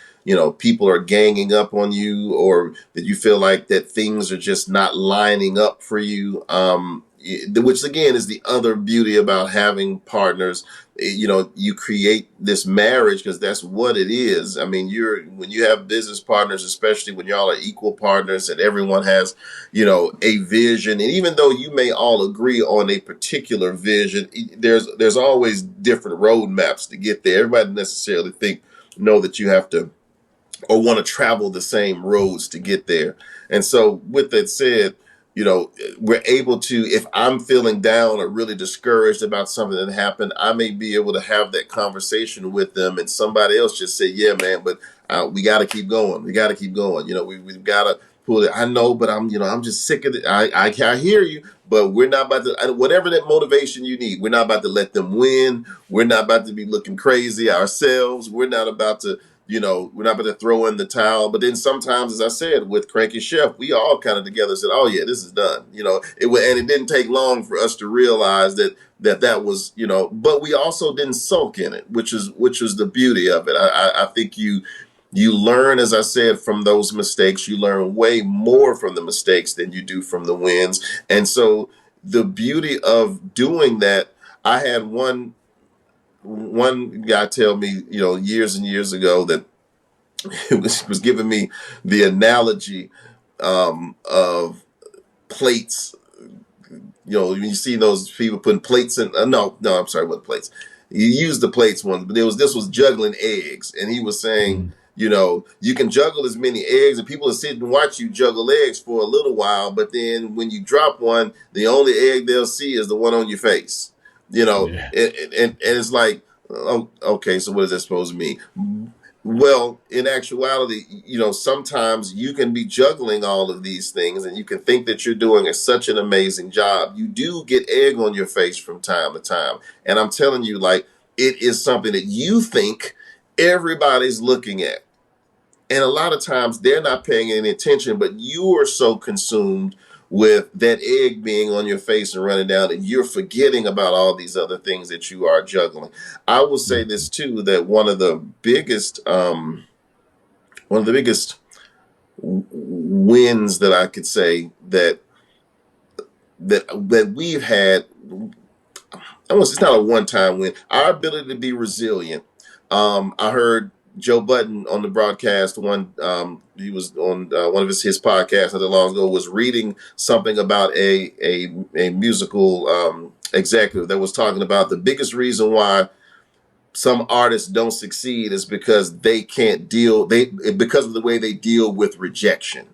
people are ganging up on you, or that you feel like that things are just not lining up for you. Which again is the other beauty about having partners. You create this marriage because that's what it is. I mean, when you have business partners, especially when y'all are equal partners and everyone has, a vision. And even though you may all agree on a particular vision, there's always different roadmaps to get there. Everybody necessarily know that you have to or want to travel the same roads to get there. And so with that said, we're able to, if I'm feeling down or really discouraged about something that happened, I may be able to have that conversation with them, and somebody else just say, yeah, man, but we got to keep going. We got to keep going. We've got to pull it. I know, but I'm just sick of it. I hear you, but we're not about to, whatever that motivation you need, we're not about to let them win. We're not about to be looking crazy ourselves. We're not about to, we're not going to throw in the towel. But then sometimes, as I said, with Cranky Chef, we all kind of together said, oh yeah, this is done. And it didn't take long for us to realize that was, but we also didn't sulk in it, which was the beauty of it. I think you learn, as I said, from those mistakes. You learn way more from the mistakes than you do from the wins. And so the beauty of doing that, I had one guy tell me, years and years ago, that it was giving me the analogy of plates. When you see those people putting plates in, no, I'm sorry, what plates? You use the plates one, but this was juggling eggs, and he was saying, you can juggle as many eggs, and people are sitting and watch you juggle eggs for a little while, but then when you drop one, the only egg they'll see is the one on your face. And it's like, oh, okay, so what is that supposed to mean? Well, in actuality, sometimes you can be juggling all of these things and you can think that you're doing such an amazing job. You do get egg on your face from time to time. And I'm telling you, like, it is something that you think everybody's looking at. And a lot of times they're not paying any attention, but you are so consumed with that egg being on your face and running down, and you're forgetting about all these other things that you are juggling. I will say this too, that one of the biggest wins that I could say that we've had, it's not a one-time win. Our ability to be resilient. I heard Joe Budden on the broadcast. He was on one of his podcasts not that long ago. Was reading something about a musical executive that was talking about the biggest reason why some artists don't succeed is because they can't deal because of the way they deal with rejection.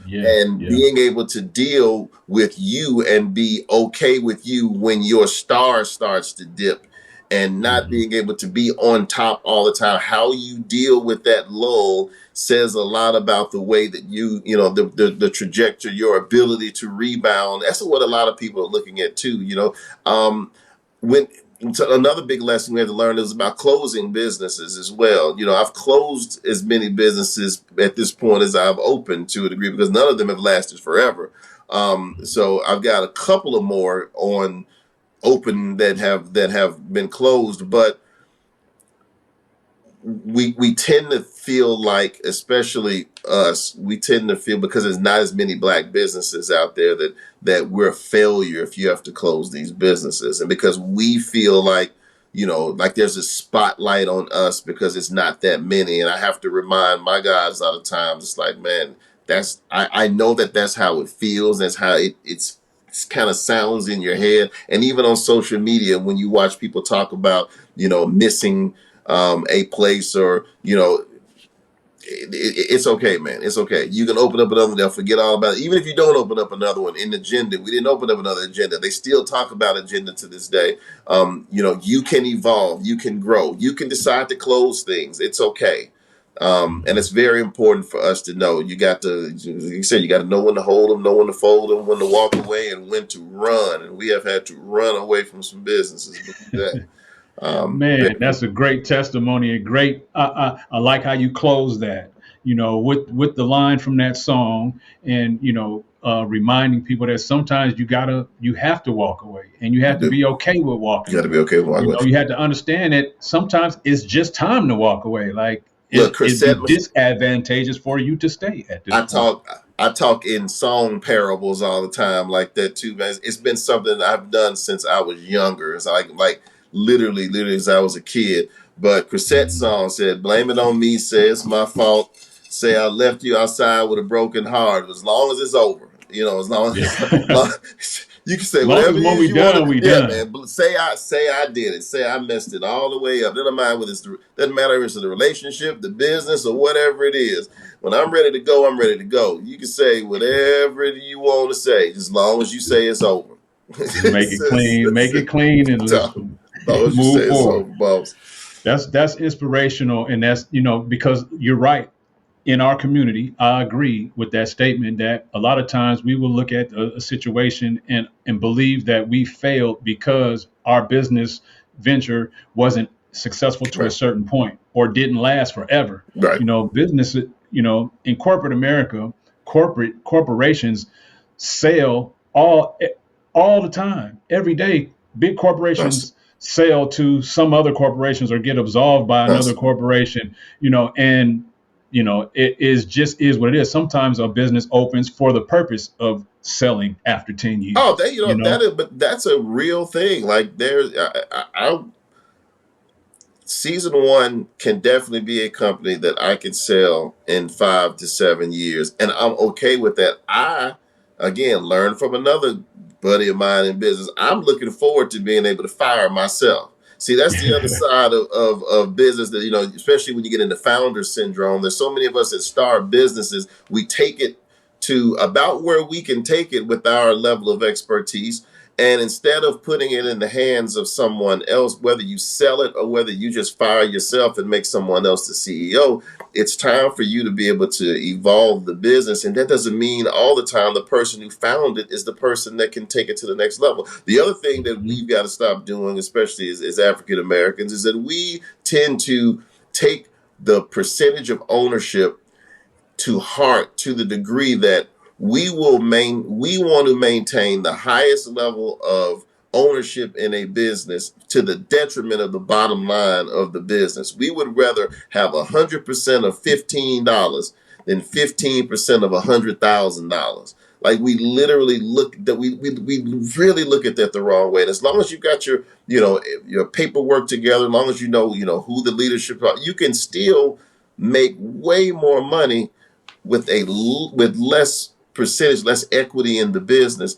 Yeah, And yeah. being able to deal with you and be okay with you when your star starts to dip, and not being able to be on top all the time. How you deal with that lull says a lot about the way that the trajectory, your ability to rebound. That's what a lot of people are looking at too. When so another big lesson we had to learn is about closing businesses as well. I've closed as many businesses at this point as I've opened to a degree, because none of them have lasted forever. So I've got a couple of more on open that have been closed, but we tend to feel like, especially us, we tend to feel, because there's not as many black businesses out there, that we're a failure if you have to close these businesses. And because we feel like, like there's a spotlight on us because it's not that many. And I have to remind my guys a lot of times, it's like, man, I know that's how it feels. That's how it's kind of sounds in your head. And even on social media, when you watch people talk about, missing a place, or it's okay, man. It's okay. You can open up another one, they'll forget all about it. Even if you don't open up another one in agenda, we didn't open up another agenda. They still talk about agenda to this day. You can evolve, you can grow, you can decide to close things. It's okay. And it's very important for us to know. You got to, like you said, you got to know when to hold them, know when to fold them, when to walk away, and when to run. And we have had to run away from some businesses with that. Man, that's a great testimony. A great. I like how you close that. With the line from that song, and reminding people that sometimes you have to walk away, and you have to be okay with walking You got to away. be okay with walking away. You have to understand that sometimes it's just time to walk away. Like Look, it'd be disadvantageous for you to stay at this point. I talk in song parables all the time, like that too, man. It's been something I've done since I was younger. It's like literally as I was a kid. But Chrisette's song said, "Blame it on me, say it's my fault. Say I left you outside with a broken heart. As long as it's over, as long as you can say Long whatever as it when is we you done, want to. we Yeah, done. man. But say I did it. Say I messed it all the way up. Doesn't matter whether doesn't matter if it's the relationship, the business, or whatever it is. When I'm ready to go, I'm ready to go. You can say whatever you want to say, as long as you say it's over. Just make it clean, and let's As long as you say move it's forward. over, boss. That's inspirational, and that's because you're right. In our community, I agree with that statement that a lot of times we will look at a situation and believe that we failed because our business venture wasn't successful to a Right. certain point or didn't last forever. Right. Business, in corporate America, corporations sell all the time, every day. Big Constant. corporations sell to some other corporations or get absolved by another Constant. corporation, and it is what it is. Sometimes a business opens for the purpose of selling after 10 Oh, years, but that's a real thing. Like season one can definitely be a company that I can sell in 5 to 7 years, and I'm okay with that. I again learned from another buddy of mine in business. I'm looking forward to being able to fire myself. See, that's the other side of business that, especially when you get into founder syndrome. There's so many of us that start businesses, we take it to about where we can take it with our level of expertise. And instead of putting it in the hands of someone else, whether you sell it or whether you just fire yourself and make someone else the CEO, it's time for you to be able to evolve the business. And that doesn't mean all the time the person who found it is the person that can take it to the next level. The other thing that we've got to stop doing, especially as African Americans, is that we tend to take the percentage of ownership to heart to the degree that we want to maintain the highest level of ownership in a business to the detriment of the bottom line of the business. We would rather have 100% of $15 than 15% of $100,000. Like we literally look that we really look at that the wrong way. And as long as you've got your paperwork together, as long as you know who the leadership are, you can still make way more money with less percentage, less equity in the business.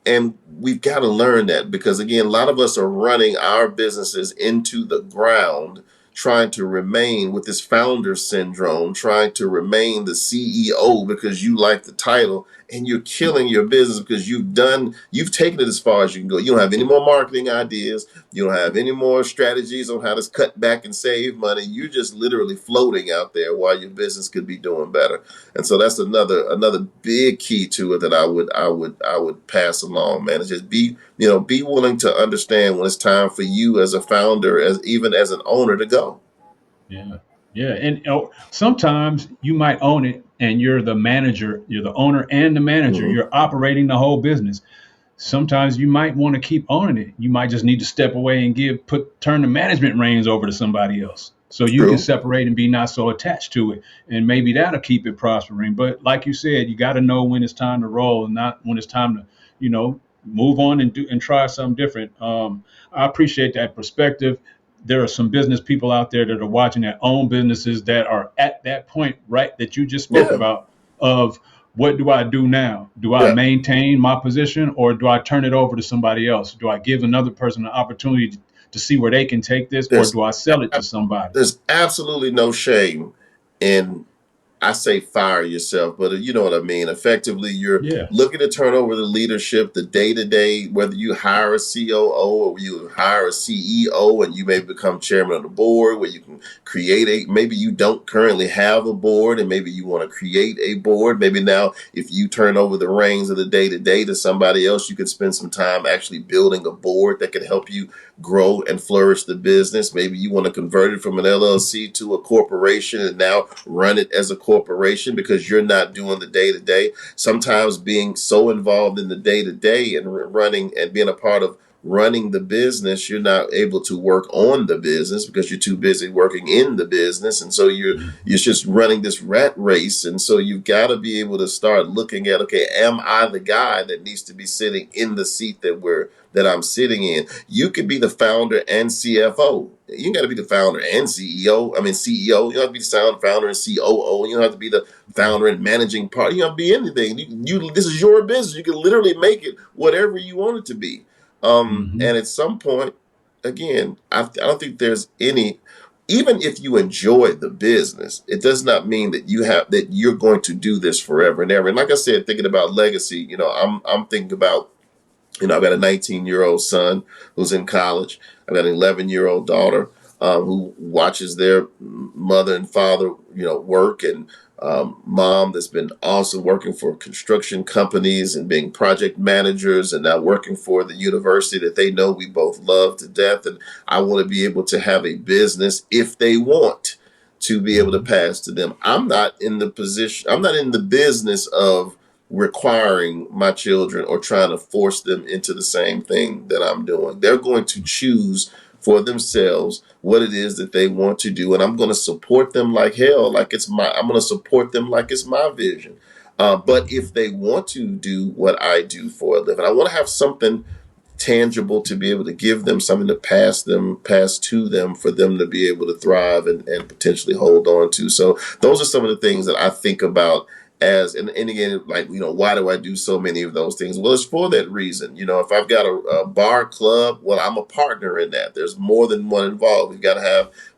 And we've got to learn that, because again, a lot of us are running our businesses into the ground, trying to remain with this founder syndrome, trying to remain the CEO because you like the title, and you're killing your business because you've taken it as far as you can go. You don't have any more marketing ideas. You don't have any more strategies on how to cut back and save money. You're just literally floating out there while your business could be doing better. And so that's another big key to it that I would pass along, man. Is just be willing to understand when it's time for you as a founder, even as an owner, to go. Yeah. Yeah. And sometimes you might own it and you're the manager, you're the owner and the manager, Hmm. you're operating the whole business. Sometimes you might want to keep owning it. You might just need to step away and turn the management reins over to somebody else, so you can True. separate and be not so attached to it. And maybe that'll keep it prospering. But like you said, you got to know when it's time to roll and not when it's time to, move on and try something different. I appreciate that perspective. There are some business people out there that are watching that own businesses that are at that point, right, that you just spoke Yeah. about, of what do I do now? Do I Yeah. maintain my position, or do I turn it over to somebody else? Do I give another person an opportunity to see where they can take this, or There's do I sell it to somebody? there's absolutely no shame in, I say, fire yourself, but you know what I mean. Effectively, you're Yeah. looking to turn over the leadership, the day to day, whether you hire a COO or you hire a CEO, and you may become chairman of the board, where you can maybe you don't currently have a board and maybe you want to create a board. Maybe now, if you turn over the reins of the day to day to somebody else, you could spend some time actually building a board that can help you grow and flourish the business. Maybe you want to convert it from an LLC to a corporation and now run it as a corporation because you're not doing the day to day. Sometimes being so involved in the day to day and running and being a part of running the business, you're not able to work on the business because you're too busy working in the business. And so you're just running this rat race. And so you've got to be able to start looking at, okay, am I the guy that needs to be sitting in the seat that I'm sitting in? You could be the founder and CFO. You got to be the founder and CEO. I mean, CEO. You don't have to be the founder and COO. You don't have to be the founder and managing partner. You don't have to be anything. This is your business. You can literally make it whatever you want it to be. Hmm. And at some point, again, I don't think there's any. Even if you enjoy the business, it does not mean that you're going to do this forever and ever. And like I said, thinking about legacy, I'm thinking about, I've got a 19-year-old son who's in college. I've got an 11-year-old daughter who watches their mother and father, work, and mom that's been also working for construction companies and being project managers, and now working for the university that they know we both love to death. And I want to be able to have a business if they want to be able to Hmm. pass to them. I'm not in the business of requiring my children or trying to force them into the same thing that I'm doing. They're going to choose for themselves what it is that they want to do, and I'm going to support them like hell. I'm going to support them like it's my vision. But if they want to do what I do for a living, I want to have something tangible to be able to give them, something to pass to them, for them to be able to thrive and potentially hold on to. So those are some of the things that I think about and again, like, why do I do so many of those things? Well, it's for that reason. If I've got a bar club, well, I'm a partner in that. There's more than one involved.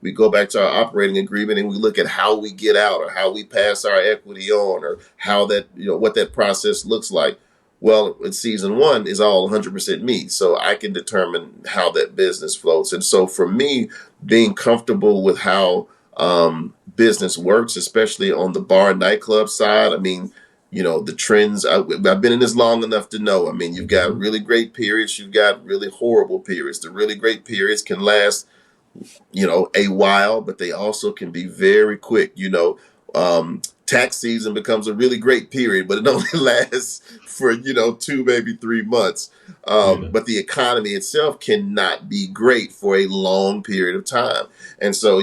We go back to our operating agreement and we look at how we get out, or how we pass our equity on, or how that, what that process looks like. Well, in season one is all 100% me. So I can determine how that business floats. And so for me, being comfortable with how business works, especially on the bar and nightclub side, I mean, the trends, I've been in this long enough to know. I mean, you've got really great periods, you've got really horrible periods. The really great periods can last a while, but they also can be very quick. Tax season becomes a really great period, but it only lasts for 2, maybe 3 months. Yeah. But the economy itself cannot be great for a long period of time. And so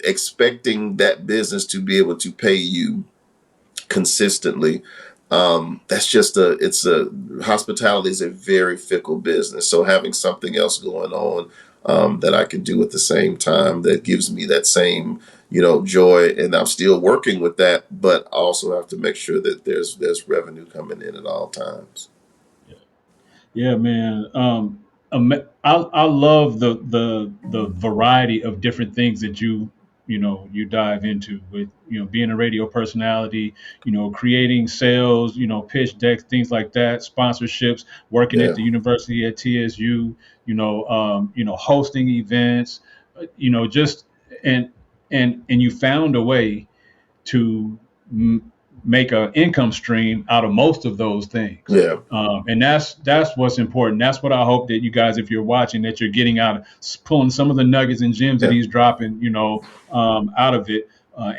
expecting that business to be able to pay you consistently That's just hospitality is a very fickle business. So having something else going on that I can do at the same time that gives me that same, joy, and I'm still working with that, but also have to make sure that there's revenue coming in at all times. Yeah, man. I love the variety of different things that you dive into with being a radio personality, creating sales, pitch decks, things like that, sponsorships, working at Yeah, the university at TSU, hosting events, just and and you found a way to make an income stream out of most of those things. yeah, And that's what's important. That's what I hope that you guys, if you're watching, that you're getting out of pulling some of the nuggets and gems that yeah. he's dropping, out of it,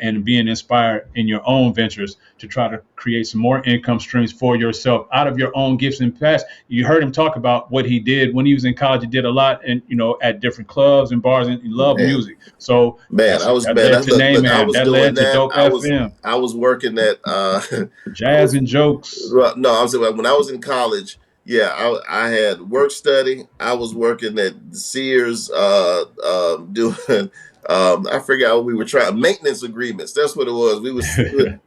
and being inspired in your own ventures to try to create some more income streams for yourself out of your own gifts and past. You heard him talk about what he did when he was in college. He did a lot, and at different clubs and bars, and he loved Man, music. So man, I was that man. led to Look, I Nayman. was That doing led to that. Dope FM. I was working at. I Jazz was and jokes. Well, no, I was when I was in college. Yeah, I had work study. I was working at Sears, doing. I forgot what we were trying maintenance agreements. That's what it was. We were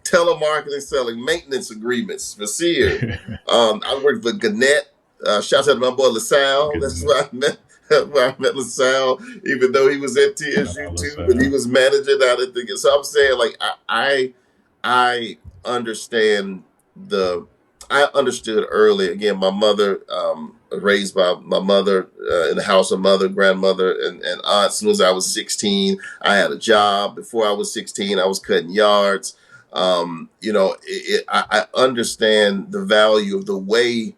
telemarketing, selling maintenance agreements for Sears. I worked for Gannett. Shouts out to my boy LaSalle. That's Goodness. where I met. Where I met LaSalle, even though he was at Shout TSU out too, but he LaSalle. was managing out at the. So I'm saying, like, I understand the I understood early. Again, my mother, raised by my mother in the house of mother, grandmother, and aunt. As soon as I was 16, I had a job. Before I was 16, I was cutting yards. I understand the value of the way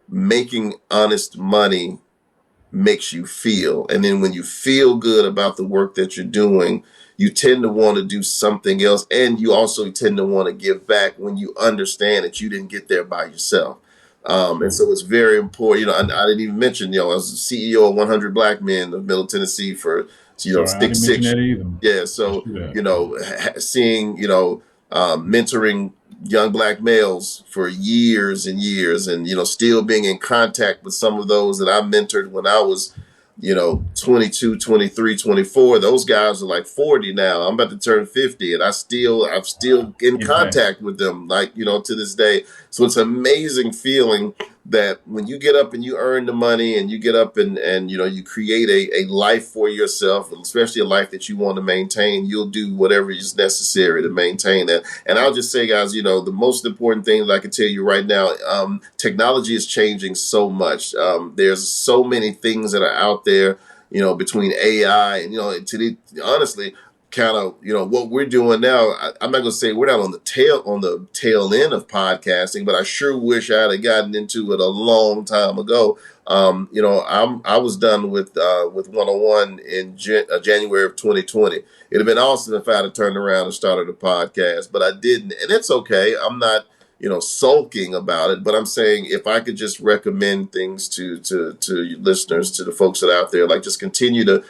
making honest money makes you feel. And then when you feel good about the work that you're doing, you tend to want to do something else. And you also tend to want to give back when you understand that you didn't get there by yourself. And True. so it's very important. I didn't even mention, I was the CEO of 100 Black Men of Middle Tennessee for, Sorry, I didn't mention 6 that either. yeah. Let's So, do that. seeing, mentoring young Black males for years and years, and, still being in contact with some of those that I mentored when I was, 22, 23, 24. Those guys are like 40 now. I'm about to turn 50, and I'm still in Impact. contact with them, like, to this day. So it's an amazing feeling that when you get up and you earn the money and you get up and you create a life for yourself, especially a life that you want to maintain, you'll do whatever is necessary to maintain that. And I'll just say, guys, the most important thing that I can tell you right now, technology is changing so much. There's so many things that are out there, between AI and, honestly, kind of, what we're doing now. I'm not going to say we're not on the tail end of podcasting, but I sure wish I had gotten into it a long time ago. I was done with 101 in January of 2020. It'd have been awesome if I had turned around and started a podcast, but I didn't, and it's okay. I'm not, sulking about it, but I'm saying if I could just recommend things to you listeners, to the folks that are out there, like, just continue to,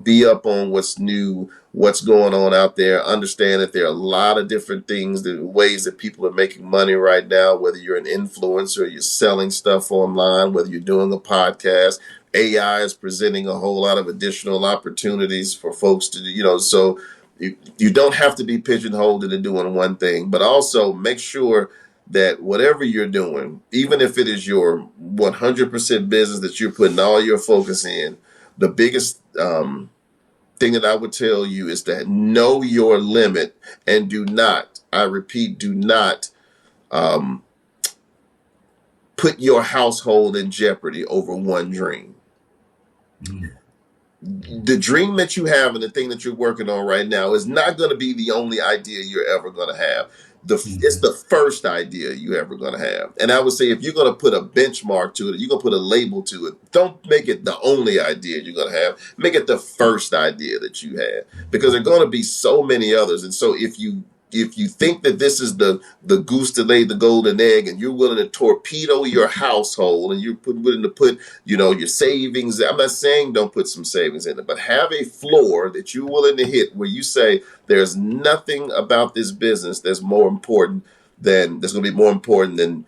be up on what's new, what's going on out there. Understand that there are a lot of different things, the ways that people are making money right now, whether you're an influencer, you're selling stuff online, whether you're doing a podcast. AI is presenting a whole lot of additional opportunities for folks to, so you don't have to be pigeonholed into doing one thing, but also make sure that whatever you're doing, even if it is your 100% business that you're putting all your focus in, the biggest thing that I would tell you is that know your limit, and do not, I repeat, do not um, put your household in jeopardy over one dream. Mm. The dream that you have and the thing that you're working on right now is not going to be the only idea you're ever going to have. It's Mhm. the first idea you ever going to have. And I would say, if you're going to put a benchmark to it, you're going to put a label to it, don't make it the only idea you're going to have. Make it the first idea that you had, because there are going to be so many others. And so if you think that this is the goose that laid the golden egg, and you're willing to torpedo your household, and you're willing to put, your savings. I'm not saying don't put some savings in it, but have a floor that you're willing to hit, where you say there's nothing about this business that's more important than that's going to be more important than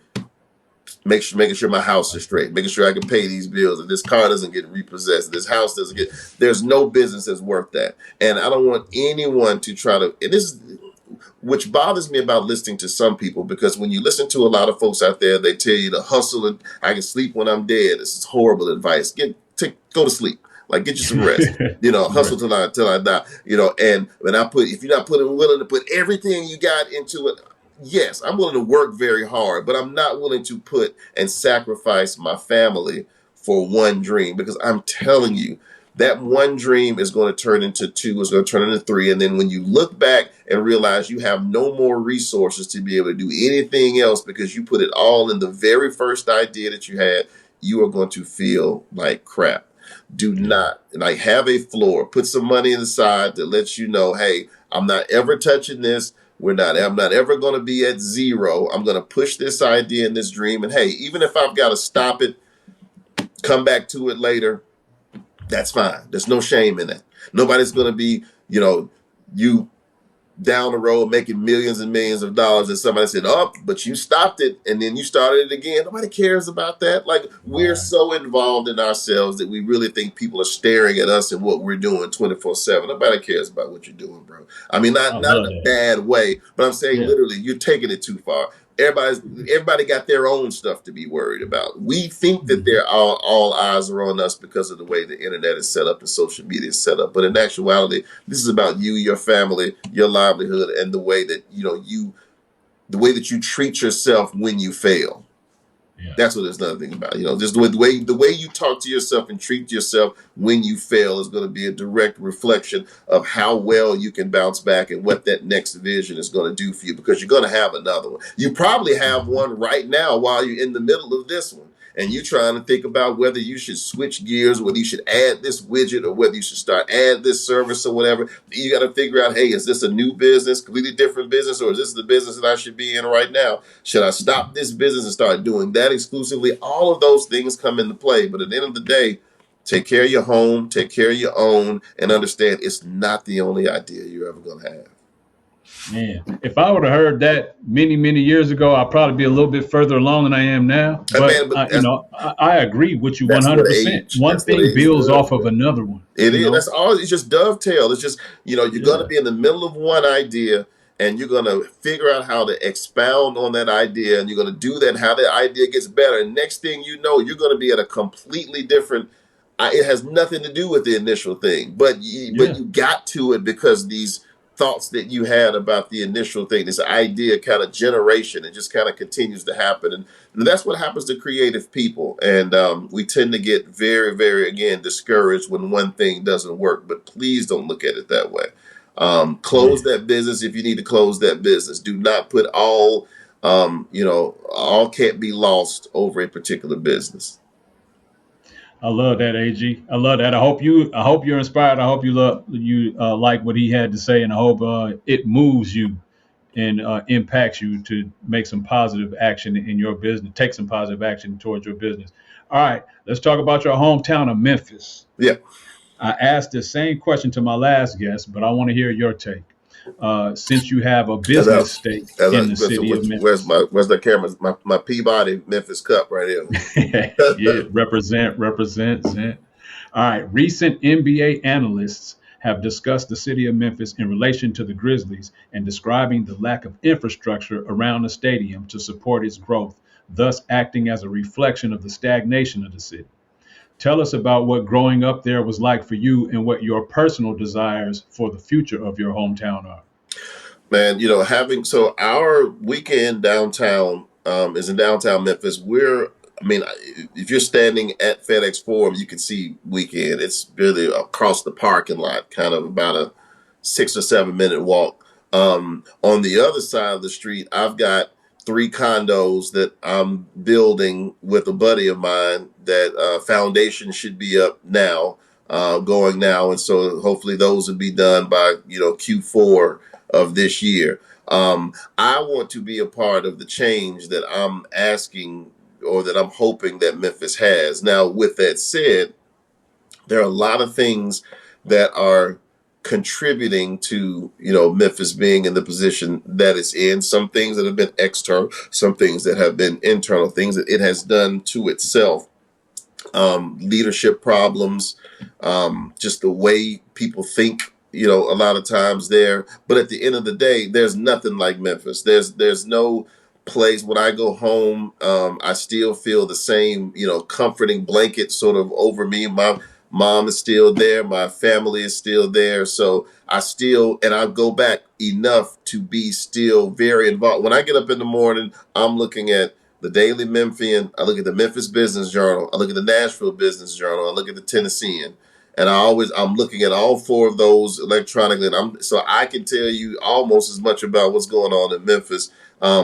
making sure my house is straight, making sure I can pay these bills, and this car doesn't get repossessed, this house doesn't get. There's no business that's worth that, and I don't want anyone to try to. And this is which bothers me about listening to some people, because when you listen to a lot of folks out there, they tell you to hustle and I can sleep when I'm dead. This is horrible advice. Go to sleep. Like, get you some rest. Hustle till I die. And when if you're not willing to put everything you got into it, yes, I'm willing to work very hard, but I'm not willing to put and sacrifice my family for one dream, because I'm telling you, that one dream is going to turn into two, is going to turn into three. And then when you look back and realize you have no more resources to be able to do anything else because you put it all in the very first idea that you had, you are going to feel like crap. Do not have a floor. Put some money in the side that lets you know, hey, I'm not ever touching this. I'm not ever going to be at zero. I'm going to push this idea and this dream. And hey, even if I've got to stop it, come back to it later, that's fine. There's no shame in that. Nobody's going to be, you down the road making millions and millions of dollars, and somebody said, oh, but you stopped it and then you started it again. Nobody cares about that. Like, we're so involved in ourselves that we really think people are staring at us and what we're doing 24/7. Nobody cares about what you're doing, bro. I mean, not in a bad way, but I'm saying literally, you're taking it too far. Everybody got their own stuff to be worried about. We think that they're all eyes are on us because of the way the internet is set up and social media is set up. But in actuality, this is about you, your family, your livelihood, and the way that you treat yourself when you fail. Yeah. That's what there's another thing about. Just the way you talk to yourself and treat yourself when you fail is going to be a direct reflection of how well you can bounce back and what that next vision is going to do for you, because you're going to have another one. You probably have one right now while you're in the middle of this one, and you're trying to think about whether you should switch gears, whether you should add this widget, or whether you should add this service or whatever. You got to figure out, hey, is this a new business, completely different business, or is this the business that I should be in right now? Should I stop this business and start doing that exclusively? All of those things come into play. But at the end of the day, take care of your home, take care of your own, and understand it's not the only idea you're ever going to have. Man, if I would have heard that many, many years ago, I'd probably be a little bit further along than I am now. But I agree with you 100%. One thing builds off of another one. It is. That's all. It's just dovetail. It's just, you're going to be in the middle of one idea, and you're going to figure out how to expound on that idea, and you're going to do that, how that idea gets better. And next thing you know, you're going to be at a completely different. It has nothing to do with the initial thing, but you got to it because these thoughts that you had about the initial thing, this idea kind of generation, it just kind of continues to happen. And that's what happens to creative people. And we tend to get very, very, again, discouraged when one thing doesn't work. But please don't look at it that way. Close that business if you need to close that business. Do not put all can't be lost over a particular business. I love that, AG. I love that. I hope you're inspired. I hope you like what he had to say, and I hope it moves you and impacts you to make some positive action in your business. Take some positive action towards your business. All right, let's talk about your hometown of Memphis. Yeah. I asked the same question to my last guest, but I want to hear your take. Since you have a business stake in the city of Memphis. Where's the camera? My Peabody Memphis cup right here. Yeah, represent. All right. Recent NBA analysts have discussed the city of Memphis in relation to the Grizzlies and describing the lack of infrastructure around the stadium to support its growth, thus acting as a reflection of the stagnation of the city. Tell us about what growing up there was like for you and what your personal desires for the future of your hometown are. Man, our weekend downtown is in downtown Memphis. If you're standing at FedEx Forum, you can see weekend. It's really across the parking lot, kind of about a 6 or 7 minute walk. On the other side of the street, I've got 3 condos that I'm building with a buddy of mine that foundation should be up now, going now. And so hopefully those will be done by, Q4 of this year. I want to be a part of the change that I'm asking or that I'm hoping that Memphis has. Now, with that said, there are a lot of things that are contributing to, Memphis being in the position that it's in. Some things that have been external, some things that have been internal, things that it has done to itself. Leadership problems, just the way people think, a lot of times there. But at the end of the day, there's nothing like Memphis. There's no place. When I go home, I still feel the same, comforting blanket sort of over me. My mom is still there. My family is still there. So I go back enough to be still very involved. When I get up in the morning, I'm looking at the Daily Memphian, I look at the Memphis Business Journal, I look at the Nashville Business Journal, I look at the Tennessean, and I'm looking at all four of those electronically, and so I can tell you almost as much about what's going on in Memphis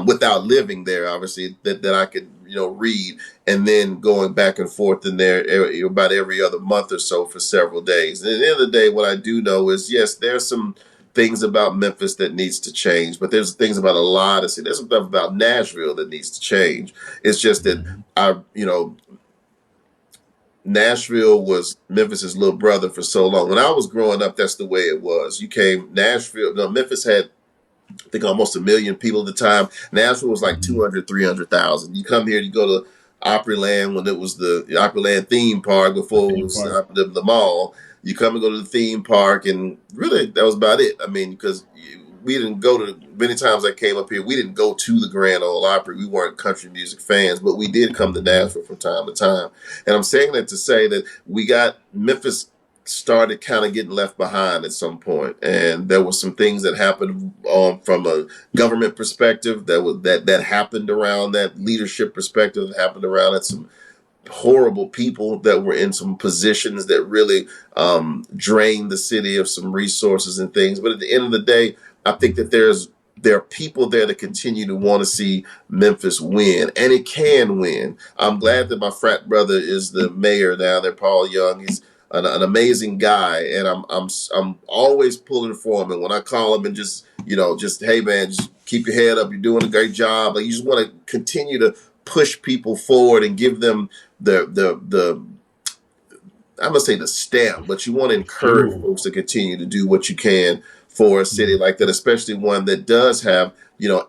without living there, obviously, that I could read, and then going back and forth in there about every other month or so for several days. And at the end of the day, what I do know is, yes, there's some things about Memphis that needs to change, but there's things about a lot of cities. There's some stuff about Nashville that needs to change. It's just that Nashville was Memphis's little brother for so long. When I was growing up, that's the way it was. Memphis had, I think, almost 1 million people at the time. Nashville was like 200, 300,000. You come here, you go to Opryland when it was the Opryland theme park before it was the mall. You come and go to the theme park, and really that was about it. I mean, because we didn't go to, many times I came up here, we didn't go to the Grand Ole Opry. We weren't country music fans, but we did come to Nashville from time to time. And I'm saying that to say that Memphis started kind of getting left behind at some point, and there were some things that happened from a government perspective that happened around that, leadership perspective that happened around it, some horrible people that were in some positions that really drained the city of some resources and things. But at the end of the day, I think that there are people there that continue to want to see Memphis win, and it can win. I'm glad that my frat brother is the mayor down there, Paul Young. He's an amazing guy, and I'm always pulling for him. And when I call him and just hey man, just keep your head up. You're doing a great job. Like, you just want to continue to push people forward and give them the I'm gonna say the stamp, but you want to encourage folks to continue to do what you can for a city like that, especially one that does have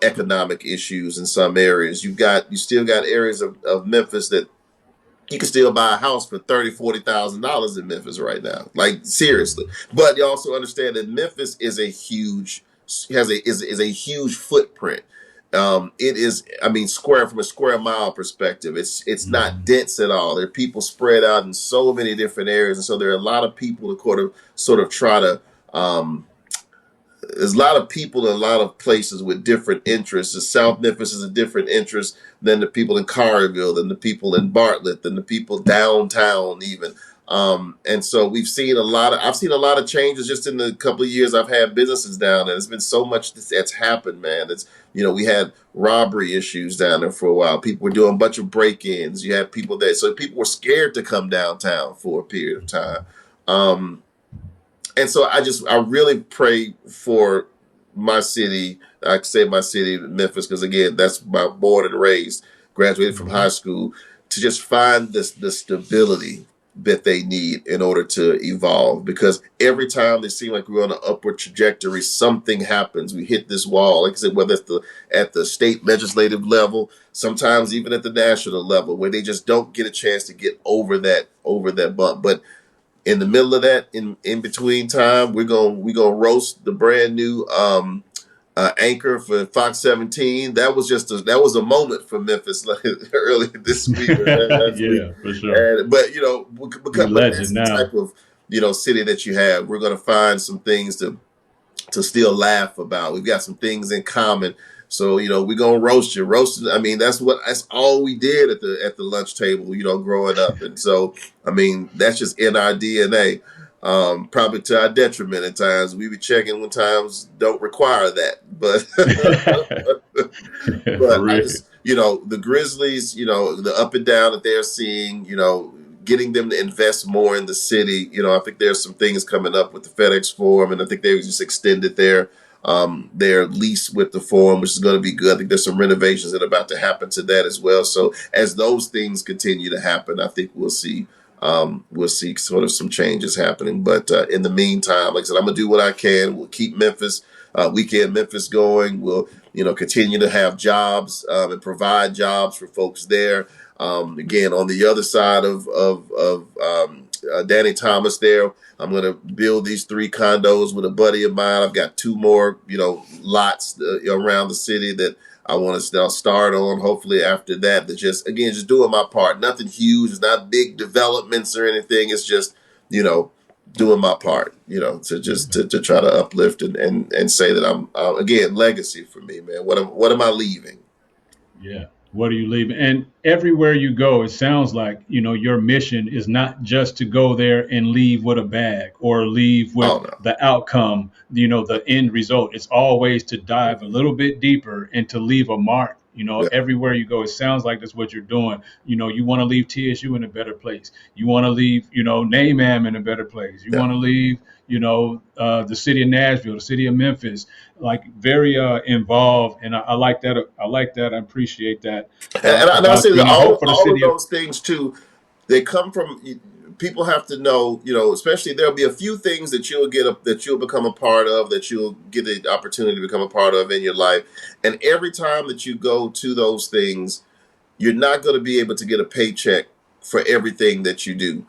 economic issues in some areas. You still got areas of Memphis that you can still buy a house for $30,000-$40,000 in Memphis right now, like seriously. But you also understand that Memphis is a huge footprint. It is, I mean, from a square mile perspective, it's not dense at all. There are people spread out in so many different areas, and so there are a lot of people to sort of try to. There's a lot of people in a lot of places with different interests. The South Memphis is a different interest than the people in Carterville, than the people in Bartlett, than the people downtown even. And so I've seen a lot of changes just in the couple of years I've had businesses down there. There's been so much that's happened, man. We had robbery issues down there for a while. People were doing a bunch of break-ins. You had people there. So people were scared to come downtown for a period of time. And so I really pray for my city. I say my city, Memphis, because again, that's my born and raised, graduated from high school, to just find the stability that they need in order to evolve. Because every time they seem like we're on an upward trajectory, something happens. We hit this wall, like I said, whether it's at the state legislative level, sometimes even at the national level, where they just don't get a chance to get over that bump. But in the middle of that, in between time, we're gonna roast the brand new anchor for Fox 17. That was a moment for Memphis earlier this week. Yeah, for sure. But that's the type of city that you have. We're gonna find some things to still laugh about. We've got some things in common. So, we're gonna roast you. I mean, that's all we did at the lunch table, growing up. And so, I mean, that's just in our DNA. Probably to our detriment at times. We be checking when times don't require that. But I just, the Grizzlies, the up and down that they're seeing, getting them to invest more in the city. I think there's some things coming up with the FedEx Forum, and I think they just extended their lease with the Forum, which is going to be good. I think there's some renovations that are about to happen to that as well. So as those things continue to happen, I think we'll see we'll see sort of some changes happening. But in the meantime, like I said, I'm gonna do what I can. We'll keep Memphis, weekend Memphis going. We'll, continue to have jobs and provide jobs for folks there. Again, on the other side of Danny Thomas there, I'm going to build these 3 condos with a buddy of mine. I've got 2 more, lots around the city that I want to start on. Hopefully after that, just doing my part. Nothing huge. It's not big developments or anything. It's just, doing my part, to try to uplift and say that I'm, again, legacy for me, man. What am I leaving? Yeah. What are you leaving? And everywhere you go, it sounds like, your mission is not just to go there and leave with a bag or leave with Oh, no. the outcome, the end result. It's always to dive a little bit deeper and to leave a mark. Yeah. Everywhere you go, it sounds like that's what you're doing. You want to leave TSU in a better place. You want to leave, NAMAM in a better place. You want to leave, the city of Nashville, the city of Memphis, like very involved. And I like that. I like that. I appreciate that And I'll about say that hope for the all of city of. those things too, they come from people have to know, especially there'll be a few things that that you'll become a part of, that you'll get the opportunity to become a part of in your life. And every time that you go to those things, you're not going to be able to get a paycheck for everything that you do.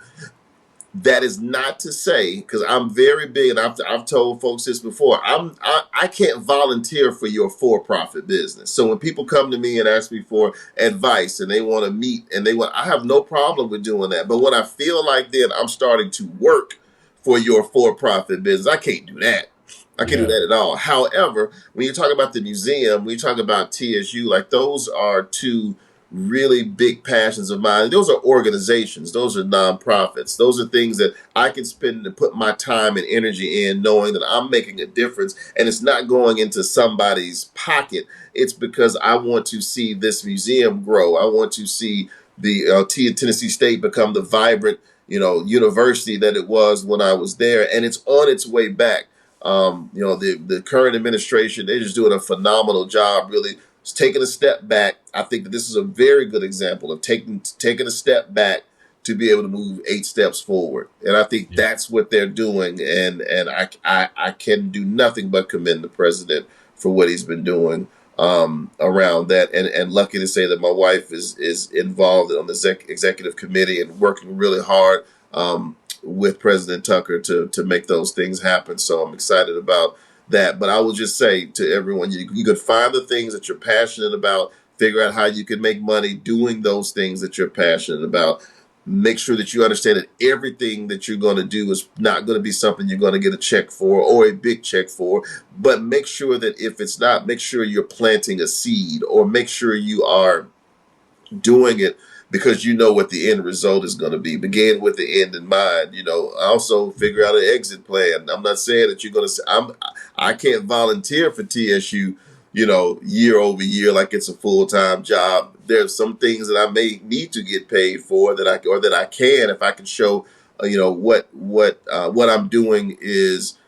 That is not to say, because I'm very big, and I've told folks this before. I can't volunteer for your for-profit business. So when people come to me and ask me for advice, and they want to meet, I have no problem with doing that. But when I feel like then I'm starting to work for your for-profit business, I can't do that. I can't do that at all. However, when you talk about the museum, when you talk about TSU, like those are 2 really big passions of mine. Those are organizations. Those are nonprofits. Those are things that I can spend and put my time and energy in, knowing that I'm making a difference, and it's not going into somebody's pocket. It's because I want to see this museum grow. I want to see the Tennessee State become the vibrant, university that it was when I was there, and it's on its way back. The current administration, they're just doing a phenomenal job, really taking a step back. I think that this is a very good example of taking a step back to be able to move 8 steps forward. And I think that's what they're doing. And I can do nothing but commend the president for what he's been doing around that. And lucky to say that my wife is involved on the executive committee and working really hard with President Tucker to make those things happen. So I'm excited about that. But I will just say to everyone, you could find the things that you're passionate about, figure out how you can make money doing those things that you're passionate about. Make sure that you understand that everything that you're going to do is not going to be something you're going to get a check for or a big check for. But make sure that if it's not, make sure you're planting a seed, or make sure you are doing it because you know what the end result is going to be. Begin with the end in mind. Also figure out an exit plan. I'm not saying that you're going to. I can't volunteer for TSU, year over year like it's a full-time job. There's some things that I may need to get paid for that I can, if I can show, what I'm doing is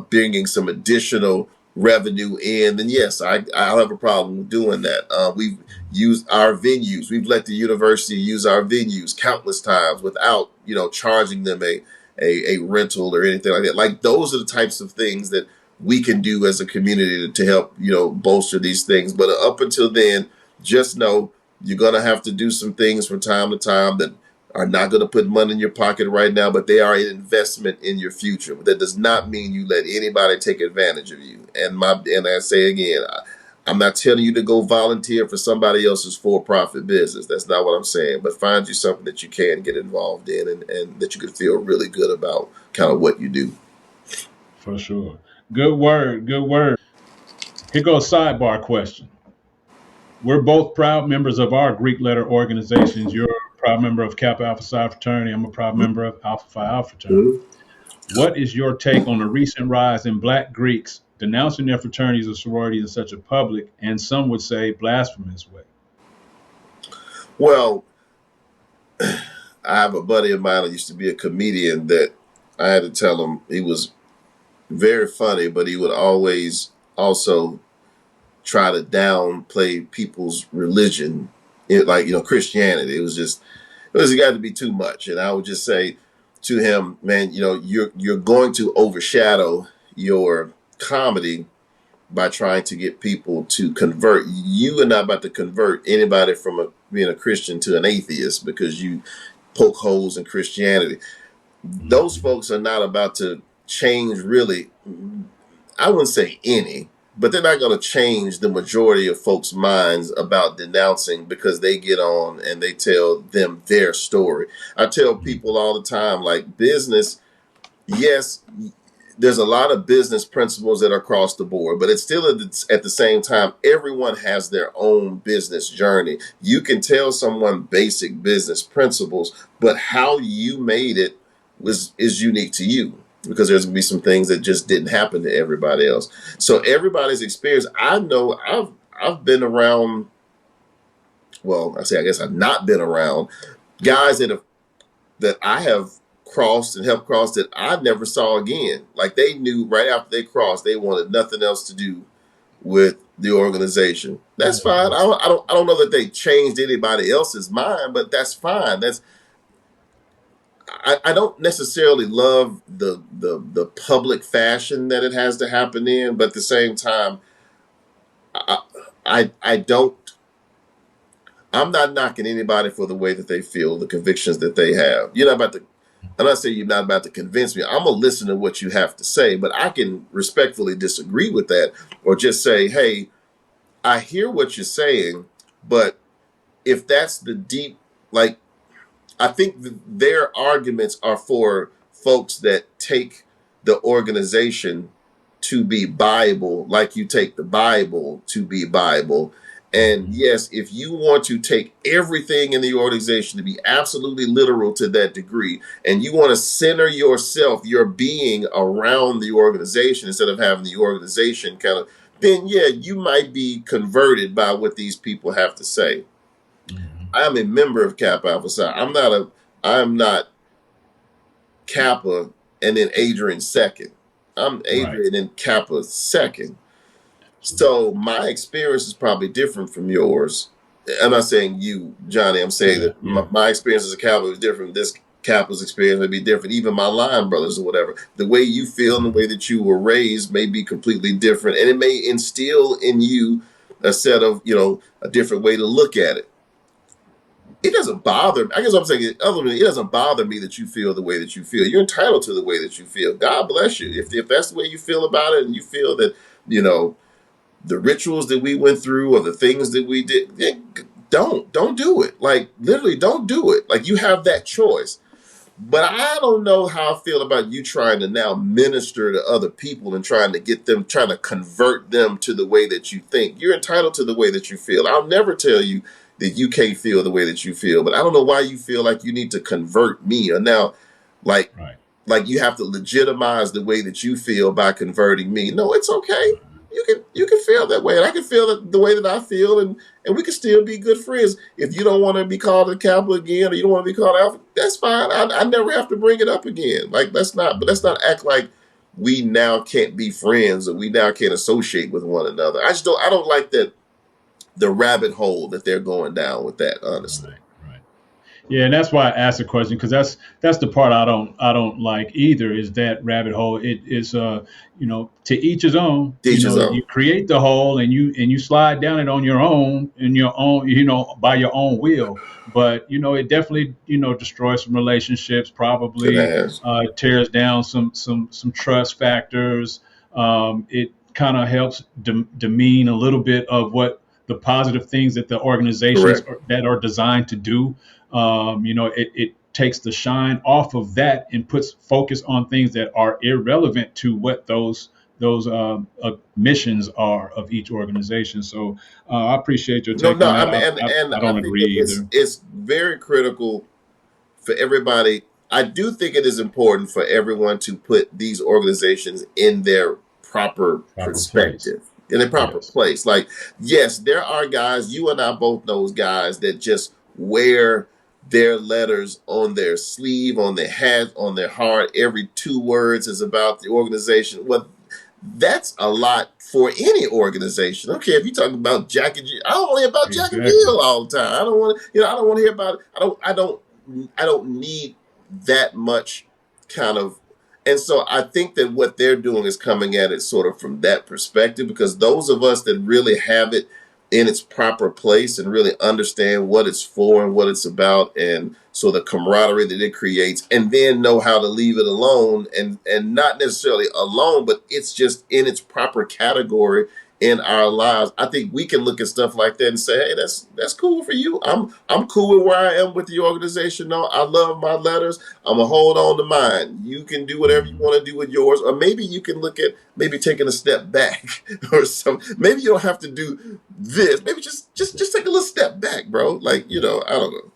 bringing some additional revenue in, then yes, I'll have a problem doing that. We've used our venues. We've let the university use our venues countless times without, charging them a rental or anything like that. Like those are the types of things that we can do as a community to help, bolster these things. But up until then, just know you're going to have to do some things from time to time that are not going to put money in your pocket right now, but they are an investment in your future. But that does not mean you let anybody take advantage of you. And I say again, I'm not telling you to go volunteer for somebody else's for-profit business. That's not what I'm saying. But find you something that you can get involved in and that you can feel really good about kind of what you do. For sure. Good word. Good word. Here goes a sidebar question. We're both proud members of our Greek letter organizations. You're a proud member of Kappa Alpha Psi fraternity. I'm a proud member of Alpha Phi Alpha fraternity. What is your take on the recent rise in Black Greeks denouncing their fraternities and sororities in such a public, and some would say blasphemous way? Well, I have a buddy of mine who used to be a comedian that I had to tell him he was very funny, but he would always also try to downplay people's religion, like Christianity. It was just Because it got to be too much. And I would just say to him, man, you're going to overshadow your comedy by trying to get people to convert. You are not about to convert anybody from being a Christian to an atheist because you poke holes in Christianity. Those folks are not about to change really. I wouldn't say any, but they're not going to change the majority of folks' minds about denouncing because they get on and they tell them their story. I tell people all the time, like business, yes, there's a lot of business principles that are across the board, but it's still at the same time, everyone has their own business journey. You can tell someone basic business principles, but how you made it is unique to you because there's going to be some things that just didn't happen to everybody else. So everybody's experience, I know I've been around, well, I guess I've not been around guys that I have crossed and helped cross that I never saw again. Like they knew right after they crossed, they wanted nothing else to do with the organization. That's fine. I don't know that they changed anybody else's mind, but that's fine. I don't necessarily love the public fashion that it has to happen in, but at the same time, I don't. I'm not knocking anybody for the way that they feel, the convictions that they have. You're not about to. I'm not saying you're not about to convince me. I'm gonna listen to what you have to say, but I can respectfully disagree with that, or just say, "Hey, I hear what you're saying, but if that's the deep, like, I think their arguments are for folks that take the organization to be Bible, like you take the Bible to be Bible. And yes, if you want to take everything in the organization to be absolutely literal to that degree, and you want to center yourself, your being around the organization instead of having the organization kind of, then yeah, you might be converted by what these people have to say. I am a member of Kappa Alpha Psi. I'm not Kappa and then Adrian second. I'm Adrian and Kappa second. So my experience is probably different from yours. I'm not saying you, Johnny. I'm saying that my experience as a Kappa is different. This Kappa's experience may be different. Even my line brothers or whatever. The way you feel and the way that you were raised may be completely different. And it may instill in you a set of, a different way to look at it. It doesn't bother me. I guess what I'm saying is, other than it doesn't bother me that you feel the way that you feel. You're entitled to the way that you feel. God bless you. If that's the way you feel about it and you feel that, the rituals that we went through or the things that we did, don't do it. Like literally don't do it. Like you have that choice. But I don't know how I feel about you trying to now minister to other people and trying to convert them to the way that you think. You're entitled to the way that you feel. I'll never tell you that you can't feel the way that you feel, but I don't know why you feel like you need to convert me or now like you have to legitimize the way that you feel by converting me. No, it's okay. You can feel that way, and I can feel the way that I feel, and we can still be good friends. If you don't want to be called a Kappa again, or you don't want to be called Alpha, that's fine. I never have to bring it up again. Like let's not act like we now can't be friends or we now can't associate with one another. I don't like that the rabbit hole that they're going down with that. Honestly. Yeah, and that's why I asked the question because that's the part I don't like either is that rabbit hole. It is to each his own. You create the hole and you slide down it on your own by your own will. But it definitely destroys some relationships. Probably tears down some trust factors. It kind of helps demean a little bit of what the positive things that the organizations that are designed to do. It takes the shine off of that and puts focus on things that are irrelevant to what those missions are of each organization. So I appreciate your take on that. I don't agree either. It's very critical for everybody. I do think it is important for everyone to put these organizations in their proper perspective, in their proper place. Like, yes, there are guys, you and I both know guys that just wear their letters on their sleeve, on their hat, on their heart. Every 2 words is about the organization. Well, that's a lot for any organization. Okay, if you're talking about Jack and Jill, I don't want to hear about Jack and Jill all the time. I don't want to, I don't want to hear about it. I don't don't need that much kind of. And so I think that what they're doing is coming at it sort of from that perspective, because those of us that really have it in its proper place and really understand what it's for and what it's about, and so the camaraderie that it creates, and then know how to leave it alone, and not necessarily alone, but it's just in its proper category in our lives. I think we can look at stuff like that and say, hey, that's cool for you. I'm cool with where I am with the organization. No, I love my letters. I'm gonna hold on to mine. You can do whatever you want to do with yours, or maybe you can look at maybe taking a step back or something. Maybe you don't have to do this. Maybe just take a little step back, bro. Like, I don't know.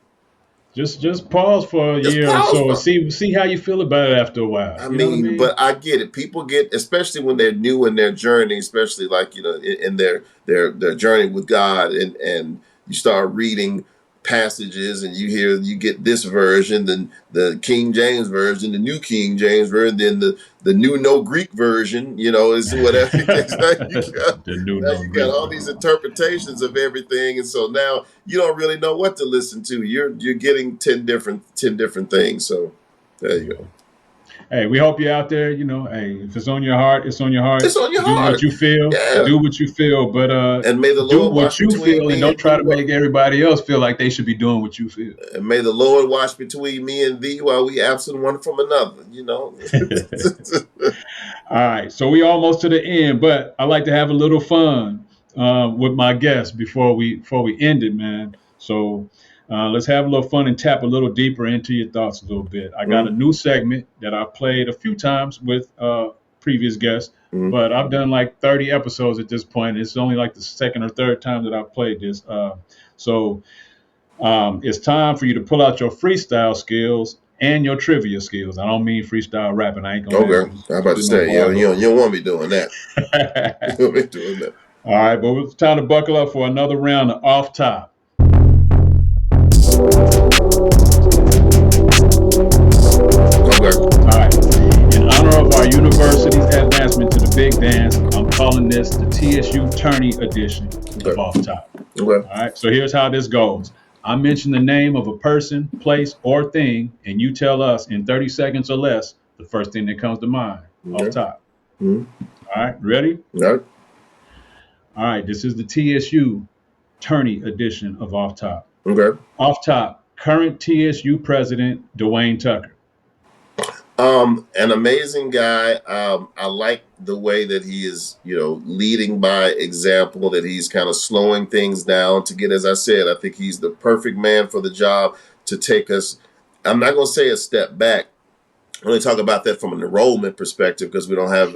Just pause for a Just year or pause so and for. see how you feel about it after a while. I You know what I mean, mean? but I get it. People get, especially when they're new in their journey, especially like, in their journey with God, and you start reading passages and you get this version, then the King James version, the New King James version, then the new no Greek version, is whatever. The new Now no you got Greek. all these interpretations of everything, and so now you don't really know what to listen to. You're getting 10 different things. So there you go. Hey, we hope you're out there. Hey, if it's on your heart, it's on your It's heart. on your Do what heart. you feel. Yeah. Do what you feel. But And may the do Lord what watch you between feel, and me don't and try thee. to make everybody else feel like they should be doing what you feel. And may the Lord watch between me and thee while we absent one from another. All right, so we almost to the end, but I like to have a little fun with my guests before we end it, man. So let's have a little fun and tap a little deeper into your thoughts a little bit. I got a Mm-hmm. new segment that I've played a few times with previous guests, Mm-hmm. but I've done like 30 episodes at this point. It's only like the second or third time that I've played this. So it's time for you to pull out your freestyle skills and your trivia skills. I don't mean freestyle rapping. I ain't gonna have Okay. you I'm about to spit no say, bars over you don't want me doing that. You me. don't want me doing that. All right, but it's time to buckle up for another round of off top. Okay. All right. In honor of our university's advancement to the big dance, I'm calling this the TSU Tourney edition of Okay. off top. Okay. All right. So here's how this goes. I mention the name of a person, place, or thing, and you tell us in 30 seconds or less the first thing that comes to mind off Okay. top. Mm-hmm. All right. Ready? All right. All right. This is the TSU Tourney edition of off top. Okay. Off top, current TSU president Dwayne Tucker. An amazing guy. I like the way that he is, leading by example, that he's kind of slowing things down to get, as I said, I think he's the perfect man for the job to take us. I'm not going to say a step back. I only talk about that from an enrollment perspective because we don't have,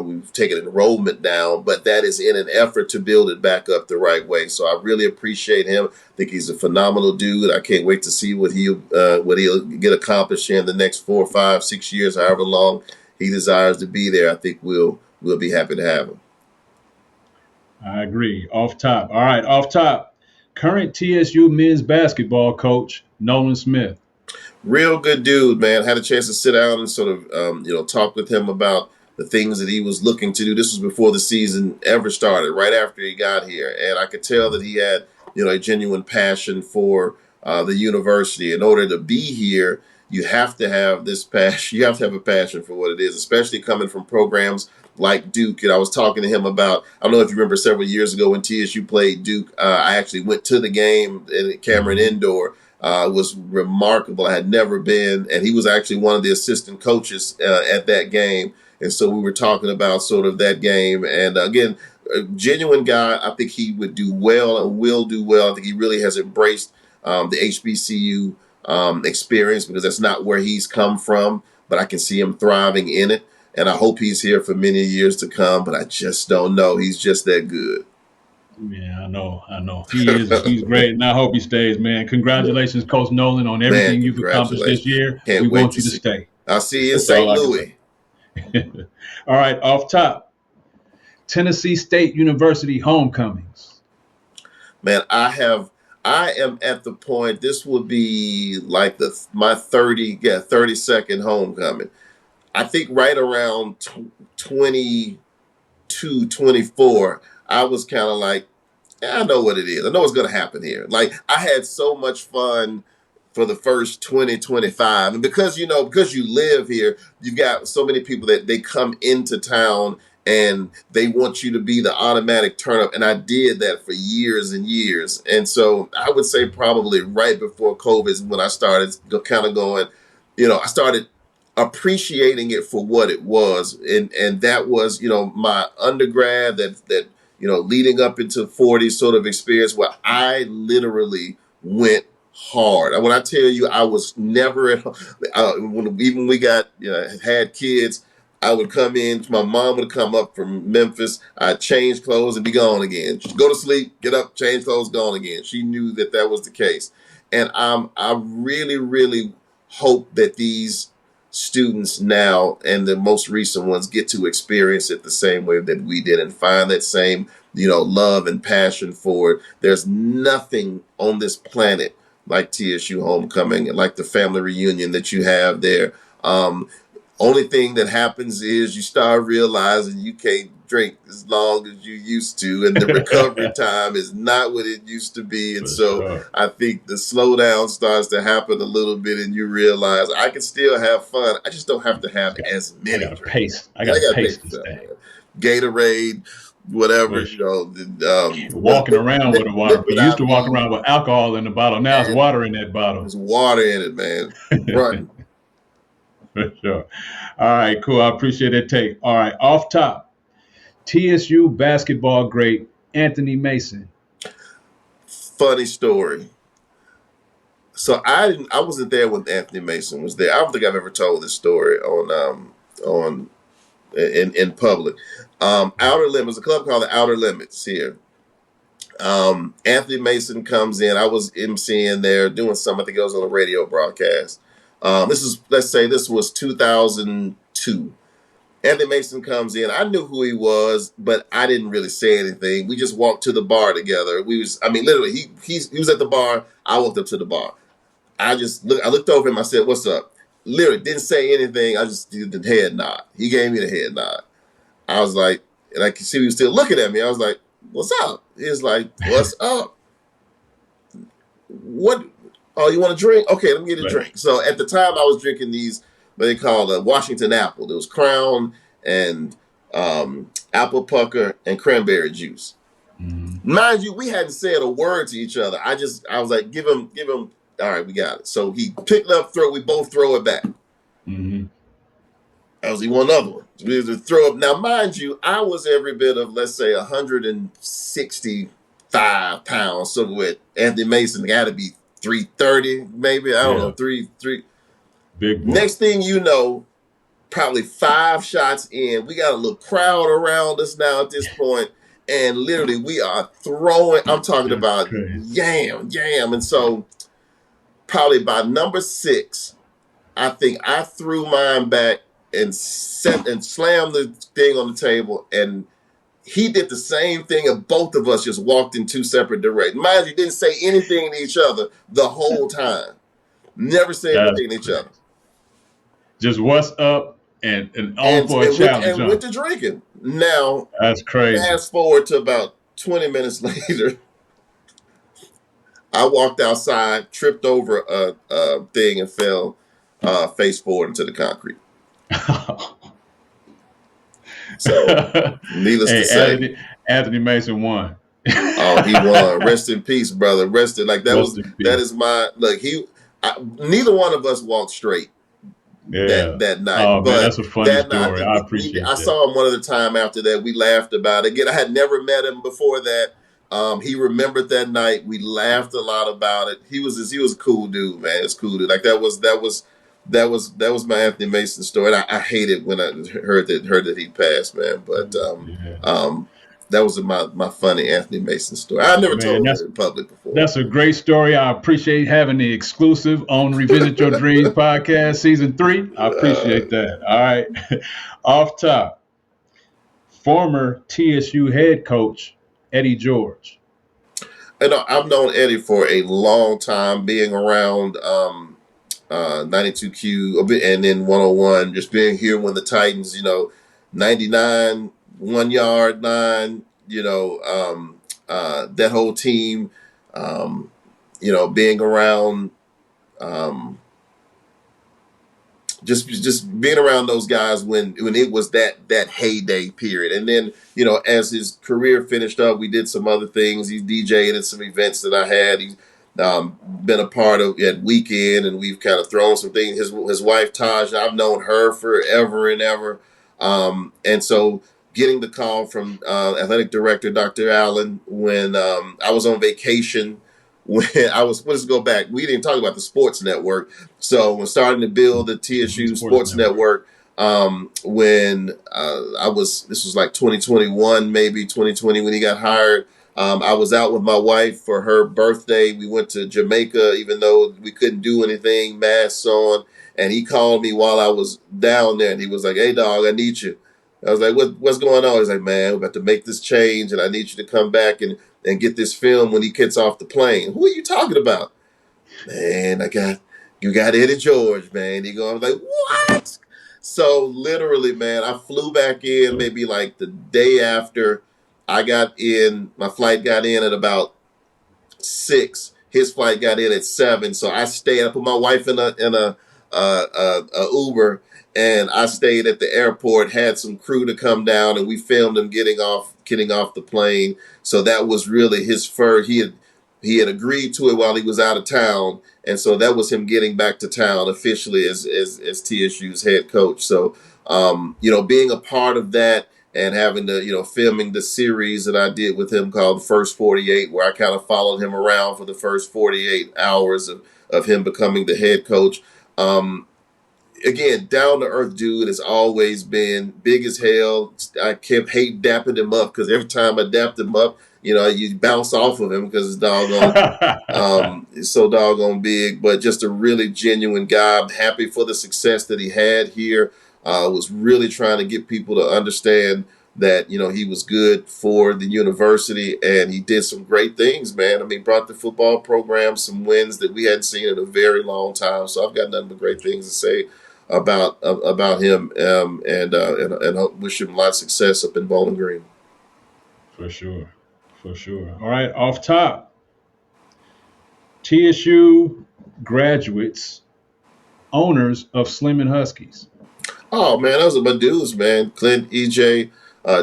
we've taken enrollment down, but that is in an effort to build it back up the right way. So I really appreciate him. I think he's a phenomenal dude. I can't wait to see what he'll get accomplished in the next 4, 5, 6 years, however long he desires to be there. I think we'll be happy to have him. I agree. Off top. All right, off top. Current TSU men's basketball coach Nolan Smith. Real good dude, man. Had a chance to sit down and sort of, talk with him about the things that he was looking to do. This was before the season ever started, right after he got here. And I could tell that he had, a genuine passion for the university. In order to be here, you have to have this passion. You have to have a passion for what it is, especially coming from programs like Duke. And I was talking to him about, I don't know if you remember several years ago when TSU played Duke, I actually went to the game in Cameron Indoor. Was remarkable. I had never been, and he was actually one of the assistant coaches at that game. And so we were talking about sort of that game. And again, a genuine guy. I think he would do well and will do well. I think he really has embraced the HBCU experience because that's not where he's come from, but I can see him thriving in it. And I hope he's here for many years to come, but I just don't know. He's just that good. Yeah, I know. He's great, and I hope he stays, man. Congratulations, Coach Nolan, on Man, everything you've accomplished this congratulations. year. We Can't wait want to you to see. stay. I'll see you in That's all St. I can say. Louis. All right, off top. Tennessee State University homecomings. Man, I am at the point, this would be like my 30-second homecoming. I think right around 22, 24, I was kind of like, yeah, I know what it is. I know what's going to happen here. Like, I had so much fun for the first 20, 25. And because you live here, you've got so many people that they come into town and they want you to be the automatic turn up. And I did that for years and years. And so I would say probably right before COVID is when I started kind of going, I started appreciating it for what it was. And that was, my undergrad that leading up into 40 sort of experience where I literally went hard. When I tell you, I was never at home. Even we got, had kids, I would come in, my mom would come up from Memphis, I'd change clothes and be gone again. She'd go to sleep, get up, change clothes, gone again. She knew that was the case. And I really, really hope that these students now and the most recent ones get to experience it the same way that we did and find that same, love and passion for it. There's nothing on this planet like TSU homecoming and like the family reunion that you have there. Only thing that happens is you start realizing you can't drink as long as you used to, and the recovery time is not what it used to be. And so I think the slowdown starts to happen a little bit, and you realize I can still have fun. I just don't have to have as many drinks. I got to pace this thing. Gatorade, whatever, walking around with a water. You used to walk around with alcohol in the bottle. Now it's water in that bottle. There's water in it, man. Running. For sure. All right, cool. I appreciate that take. All right, off top, TSU basketball great Anthony Mason. Funny story. So I wasn't there when Anthony Mason was there. I don't think I've ever told this story in public. Outer Limits, a club called the Outer Limits here. Anthony Mason comes in. I was emceeing there, doing something. I think it was on a radio broadcast. This was 2002. Anthony Mason comes in. I knew who he was, but I didn't really say anything. We just walked to the bar together. Literally, he was at the bar. I walked up to the bar. I looked over him. I said, "What's up?" Literally, didn't say anything. I just did the head nod. He gave me the head nod. I was like, and I could see he was still looking at me. I was like, "What's up?" He was like, "What's up? What? Oh, you want a drink? Okay, let me get a drink." So at the time, I was drinking these, what they call a Washington apple. There was Crown and apple pucker and cranberry juice. Mm-hmm. Mind you, we hadn't said a word to each other. I was like, give him. All right, we got it. So he picked up, we both throw it back. Mm-hmm. I was, he want another one. So we had to throw up. Now, mind you, I was every bit of, let's say, 165 pounds. So with Anthony Mason, got to be 330, maybe. I don't know, three. Big boy. Next thing you know, probably 5 shots in. We got a little crowd around us now at this point, and literally we are throwing. I'm talking about yam. And so probably by number 6, I think I threw mine back and slammed the thing on the table, and he did the same thing, and both of us just walked in 2 separate directions. Mind you, didn't say anything to each other the whole time. Never said anything to each other. Just what's up and on for a challenge. And went to drinking. Now, that's crazy. Fast forward to about 20 minutes later, I walked outside, tripped over a thing, and fell face forward into the concrete. So, needless to say, Anthony Mason won. Oh, he won. Rest in peace, brother. That is my look. Neither one of us walked straight. That night. Oh, but man, that's a funny story. I appreciate it. I saw him one other time after that. We laughed about it. Again, I had never met him before that. He remembered that night. We laughed a lot about it. He was a cool dude, man. It was cool dude. Like that was my Anthony Mason story. And I hated when I heard that he passed, man. But that was my funny Anthony Mason story. I never told it in public before. That's a great story. I appreciate having the exclusive on Revisit Your Dreams podcast, season 3. I appreciate that. All right. Off top, former TSU head coach, Eddie George. And I've known Eddie for a long time, being around 92Q and then 101, just being here when the Titans, 99, 1 yard 9, that whole team, being around just being around those guys when it was that heyday period. And then, as his career finished up, we did some other things. He DJ'd at some events that I had. He's been a part of at Weekend, and we've kind of thrown some things. His wife Taj, I've known her forever and ever. And so getting the call from athletic director Dr. Allen when I was on vacation, when let's go back. We didn't talk about the sports network. So when starting to build the TSU Sports Network, when this was like 2021, maybe 2020 when he got hired. I was out with my wife for her birthday. We went to Jamaica, even though we couldn't do anything, masks on. And he called me while I was down there, and he was like, "Hey, dog, I need you." I was like, what's going on? He's like, "Man, we're about to make this change, and I need you to come back and get this film when he gets off the plane." "Who are you talking about?" "Man, you got Eddie George, man." I was like, "What?" So literally, man, I flew back in maybe like the day after I got in. My flight got in at about 6. His flight got in at 7. So I stayed. I put my wife in a Uber, and I stayed at the airport. Had some crew to come down, and we filmed him getting off the plane. So that was really his first. He had agreed to it while he was out of town, and so that was him getting back to town officially as TSU's head coach. So being a part of that and having to filming the series that I did with him called The First 48, where I kind of followed him around for the first 48 hours of him becoming the head coach. Again, down to earth dude has always been big as hell. I kept hate dapping him up because every time I dapped him up, you bounce off of him because it's so doggone big. But just a really genuine guy. I'm happy for the success that he had here. Was really trying to get people to understand that he was good for the university, and he did some great things, man. I mean, brought the football program some wins that we hadn't seen in a very long time. So I've got nothing but great things to say about him, and wish him a lot of success up in Bowling Green. For sure. All right, off top, TSU graduates, owners of Slim and Huskies. Oh man, those are my dudes, man. Clint, EJ,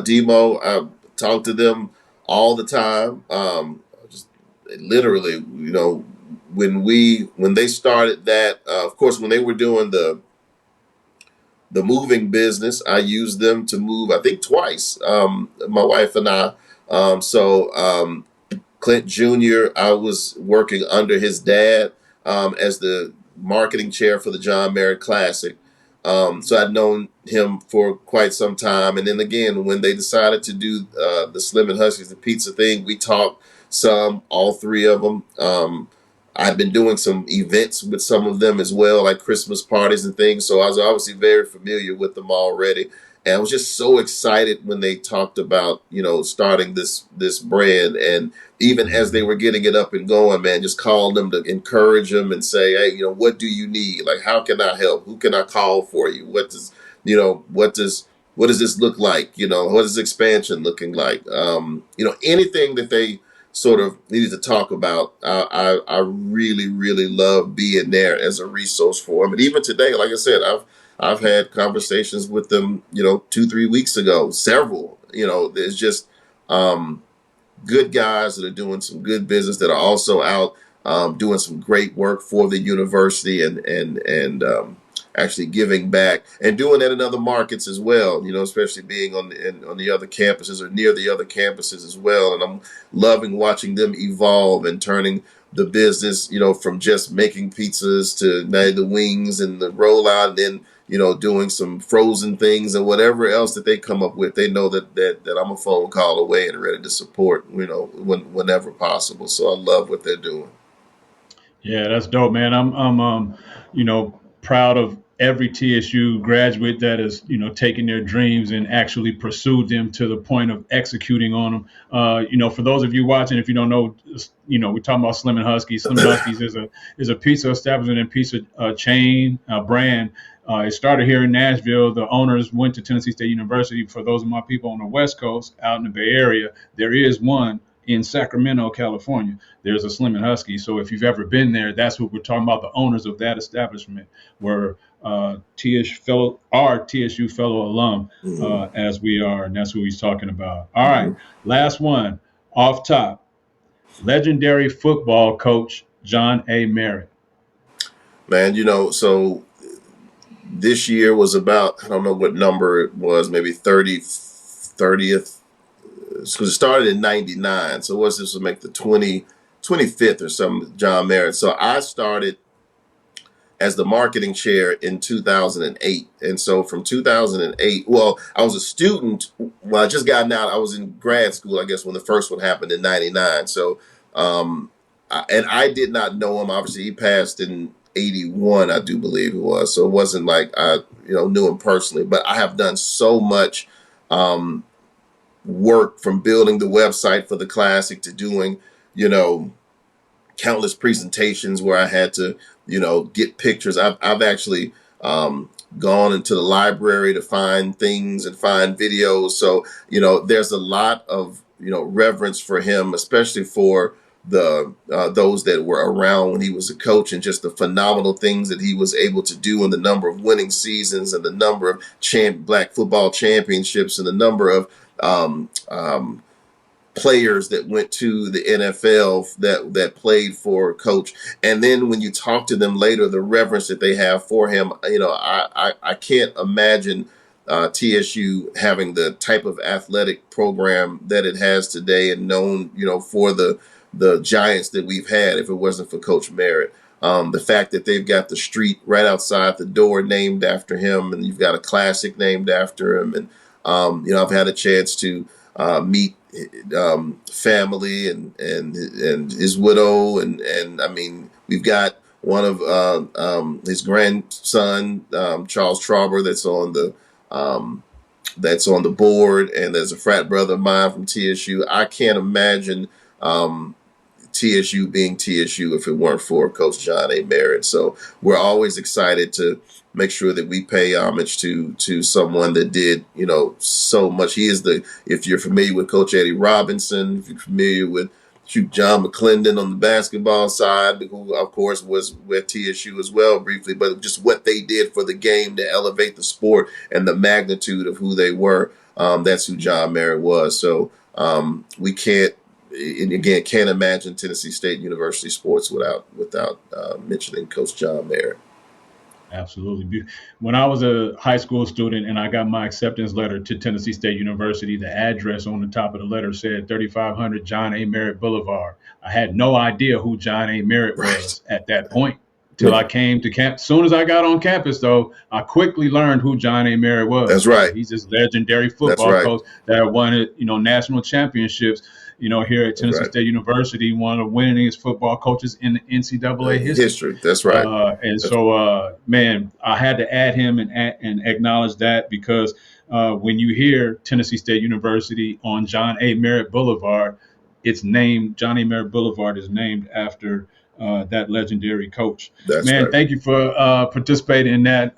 Demo. I talk to them all the time. Just literally, when they started that, of course, when they were doing the moving business, I used them to move, I think twice, my wife and I. Clint Jr., I was working under his dad as the marketing chair for the John Merritt Classic. So I'd known him for quite some time. And then again, when they decided to do the Slim and Huskies, the pizza thing, we talked some, all three of them. I've been doing some events with some of them as well, like Christmas parties and things. So I was obviously very familiar with them already. And I was just so excited when they talked about, starting this brand. And even as they were getting it up and going, man, just called them to encourage them and say, "Hey, what do you need? Like, how can I help? Who can I call for you? What does this look like? What is expansion looking like? Anything that they sort of needed to talk about. I really, really love being there as a resource for them. And even today, like I said, I've had conversations with them, 2-3 weeks ago, several. There's just good guys that are doing some good business that are also out doing some great work for the university and actually giving back and doing that in other markets as well, especially being on the other campuses or near the other campuses as well. And I'm loving watching them evolve and turning the business, from just making pizzas to now the wings and the rollout, and then, doing some frozen things and whatever else that they come up with. They know that I'm a phone call away and ready to support, whenever possible. So I love what they're doing. Yeah, that's dope, man. I'm proud of every TSU graduate that has, taken their dreams and actually pursued them to the point of executing on them. For those of you watching, if you don't know, we're talking about Slim and Huskies. Slim and Huskies is a pizza establishment and pizza chain brand. It started here in Nashville. The owners went to Tennessee State University. For those of my people on the West Coast, out in the Bay Area, there is one in Sacramento, California. There's a Slim and Husky. So if you've ever been there, that's what we're talking about. The owners of that establishment were TSU fellow alum, as we are, and that's who he's talking about. All right, last one off top. Legendary football coach John A. Merritt. Man, so this year was about, I don't know what number it was, maybe 30th. Because it started in 99. So what's this would make the 25th or something, John Merritt. So I started as the marketing chair in 2008. And so from 2008, well, I was a student. Well, I just gotten out. I was in grad school, I guess, when the first one happened in 99. So, and I did not know him. Obviously, he passed in 81, I do believe it was. So it wasn't like I, knew him personally. But I have done so much work, from building the website for the Classic to doing, countless presentations where I had to, get pictures. I've actually gone into the library to find things and find videos. So, there's a lot of, reverence for him, especially for the those that were around when he was a coach, and just the phenomenal things that he was able to do, and the number of winning seasons, and the number of black football championships, and the number of players that went to the NFL that played for Coach. And then when you talk to them later, the reverence that they have for him, I can't imagine TSU having the type of athletic program that it has today, and known, for the giants that we've had, if it wasn't for Coach Merritt. The fact that they've got the street right outside the door named after him, and you've got a Classic named after him. And, I've had a chance to meet family and his widow. And I mean, we've got one of his grandson, Charles Trauber, that's on the board. And there's a frat brother of mine from TSU. I can't imagine TSU being TSU if it weren't for Coach John A. Merritt. So we're always excited to make sure that we pay homage to someone that did, so much. He is if you're familiar with Coach Eddie Robinson, if you're familiar with John McClendon on the basketball side, who of course was with TSU as well briefly, but just what they did for the game to elevate the sport and the magnitude of who they were. That's who John Merritt was. So we can't imagine Tennessee State University sports without mentioning Coach John Merritt. Absolutely. When I was a high school student and I got my acceptance letter to Tennessee State University, the address on the top of the letter said 3500 John A. Merritt Boulevard. I had no idea who John A. Merritt was at that point till I came to camp. As soon as I got on campus, though, I quickly learned who John A. Merritt was. That's right. He's this legendary football coach that won, national championships. Here at Tennessee State University, one of the winningest football coaches in the NCAA history. That's right. Man, I had to add him and acknowledge that, because when you hear Tennessee State University on John A. Merritt Boulevard, John A. Merritt Boulevard is named after that legendary coach. That's right. Thank you for participating in that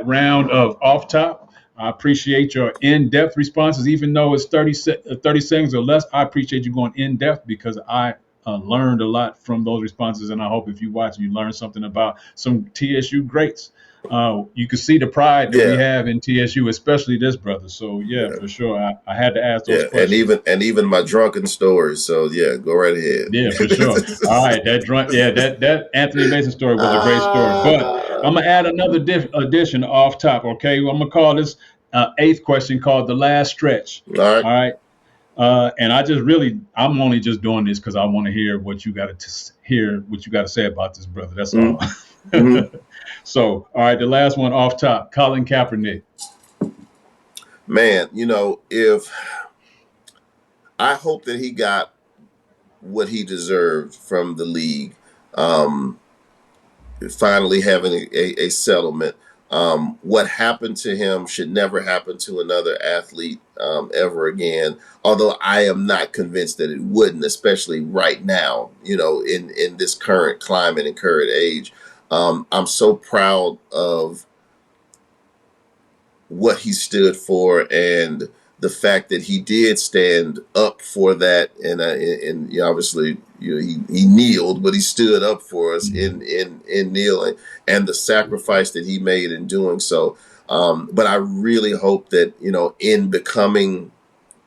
round of Off Top. I appreciate your in-depth responses, even though it's 30 seconds or less. I appreciate you going in-depth, because I learned a lot from those responses, and I hope if you watch, you learn something about some TSU greats. You can see the pride that we have in TSU, especially this brother. So for sure, I had to ask those questions. And even my drunken stories. So go right ahead. Yeah, for sure. All right, that Anthony Mason story was a great story. But I'm gonna add another addition off top. Okay, I'm gonna call this eighth question called the last stretch. All right. And I'm only just doing this because I want to hear what you got to say about this brother. That's all. Mm-hmm. So, all right, the last one off top, Colin Kaepernick. Man, if I hope that he got what he deserved from the league, finally having a settlement. What happened to him should never happen to another athlete ever again. Although I am not convinced that it wouldn't, especially right now, in this current climate and current age. I'm so proud of what he stood for, and the fact that he did stand up for that, and obviously, he kneeled, but he stood up for us in kneeling, and the sacrifice that he made in doing so. But I really hope that, in becoming,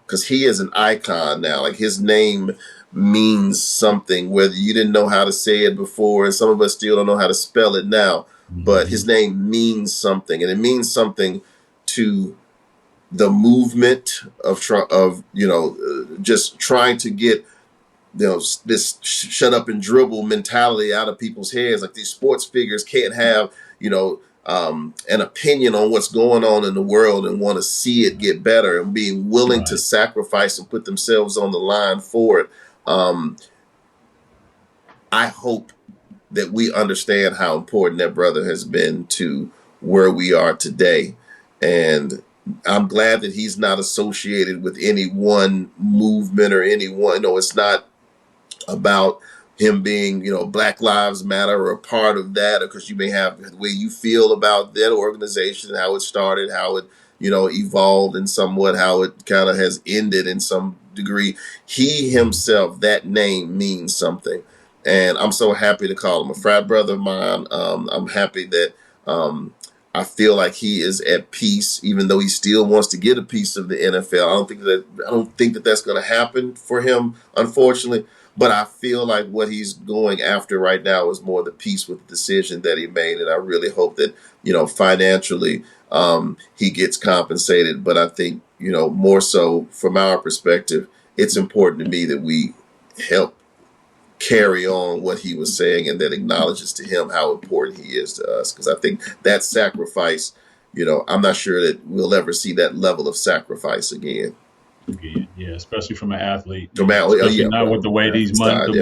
because he is an icon now, like his name means something, whether you didn't know how to say it before, and some of us still don't know how to spell it now, but his name means something, and it means something to the movement of just trying to get this shut up and dribble mentality out of people's heads. Like, these sports figures can't have an opinion on what's going on in the world and want to see it get better, and being willing to sacrifice and put themselves on the line for it. I hope that we understand how important that brother has been to where we are today. And I'm glad that he's not associated with any one movement or anyone. It's not about him being, Black Lives Matter or a part of that, or because you may have the way you feel about that organization, how it started, how it, evolved, and somewhat how it kind of has ended in some degree. He himself, that name means something. And I'm so happy to call him a frat brother of mine. I'm happy that I feel like he is at peace, even though he still wants to get a piece of the NFL. I don't think that that's going to happen for him, unfortunately. But I feel like what he's going after right now is more the peace with the decision that he made. And I really hope that, financially, he gets compensated. But I think, more so from our perspective, it's important to me that we help carry on what he was saying, and that acknowledges to him how important he is to us. Because I think that sacrifice, I'm not sure that we'll ever see that level of sacrifice again. Yeah, especially from an athlete. Especially now with the way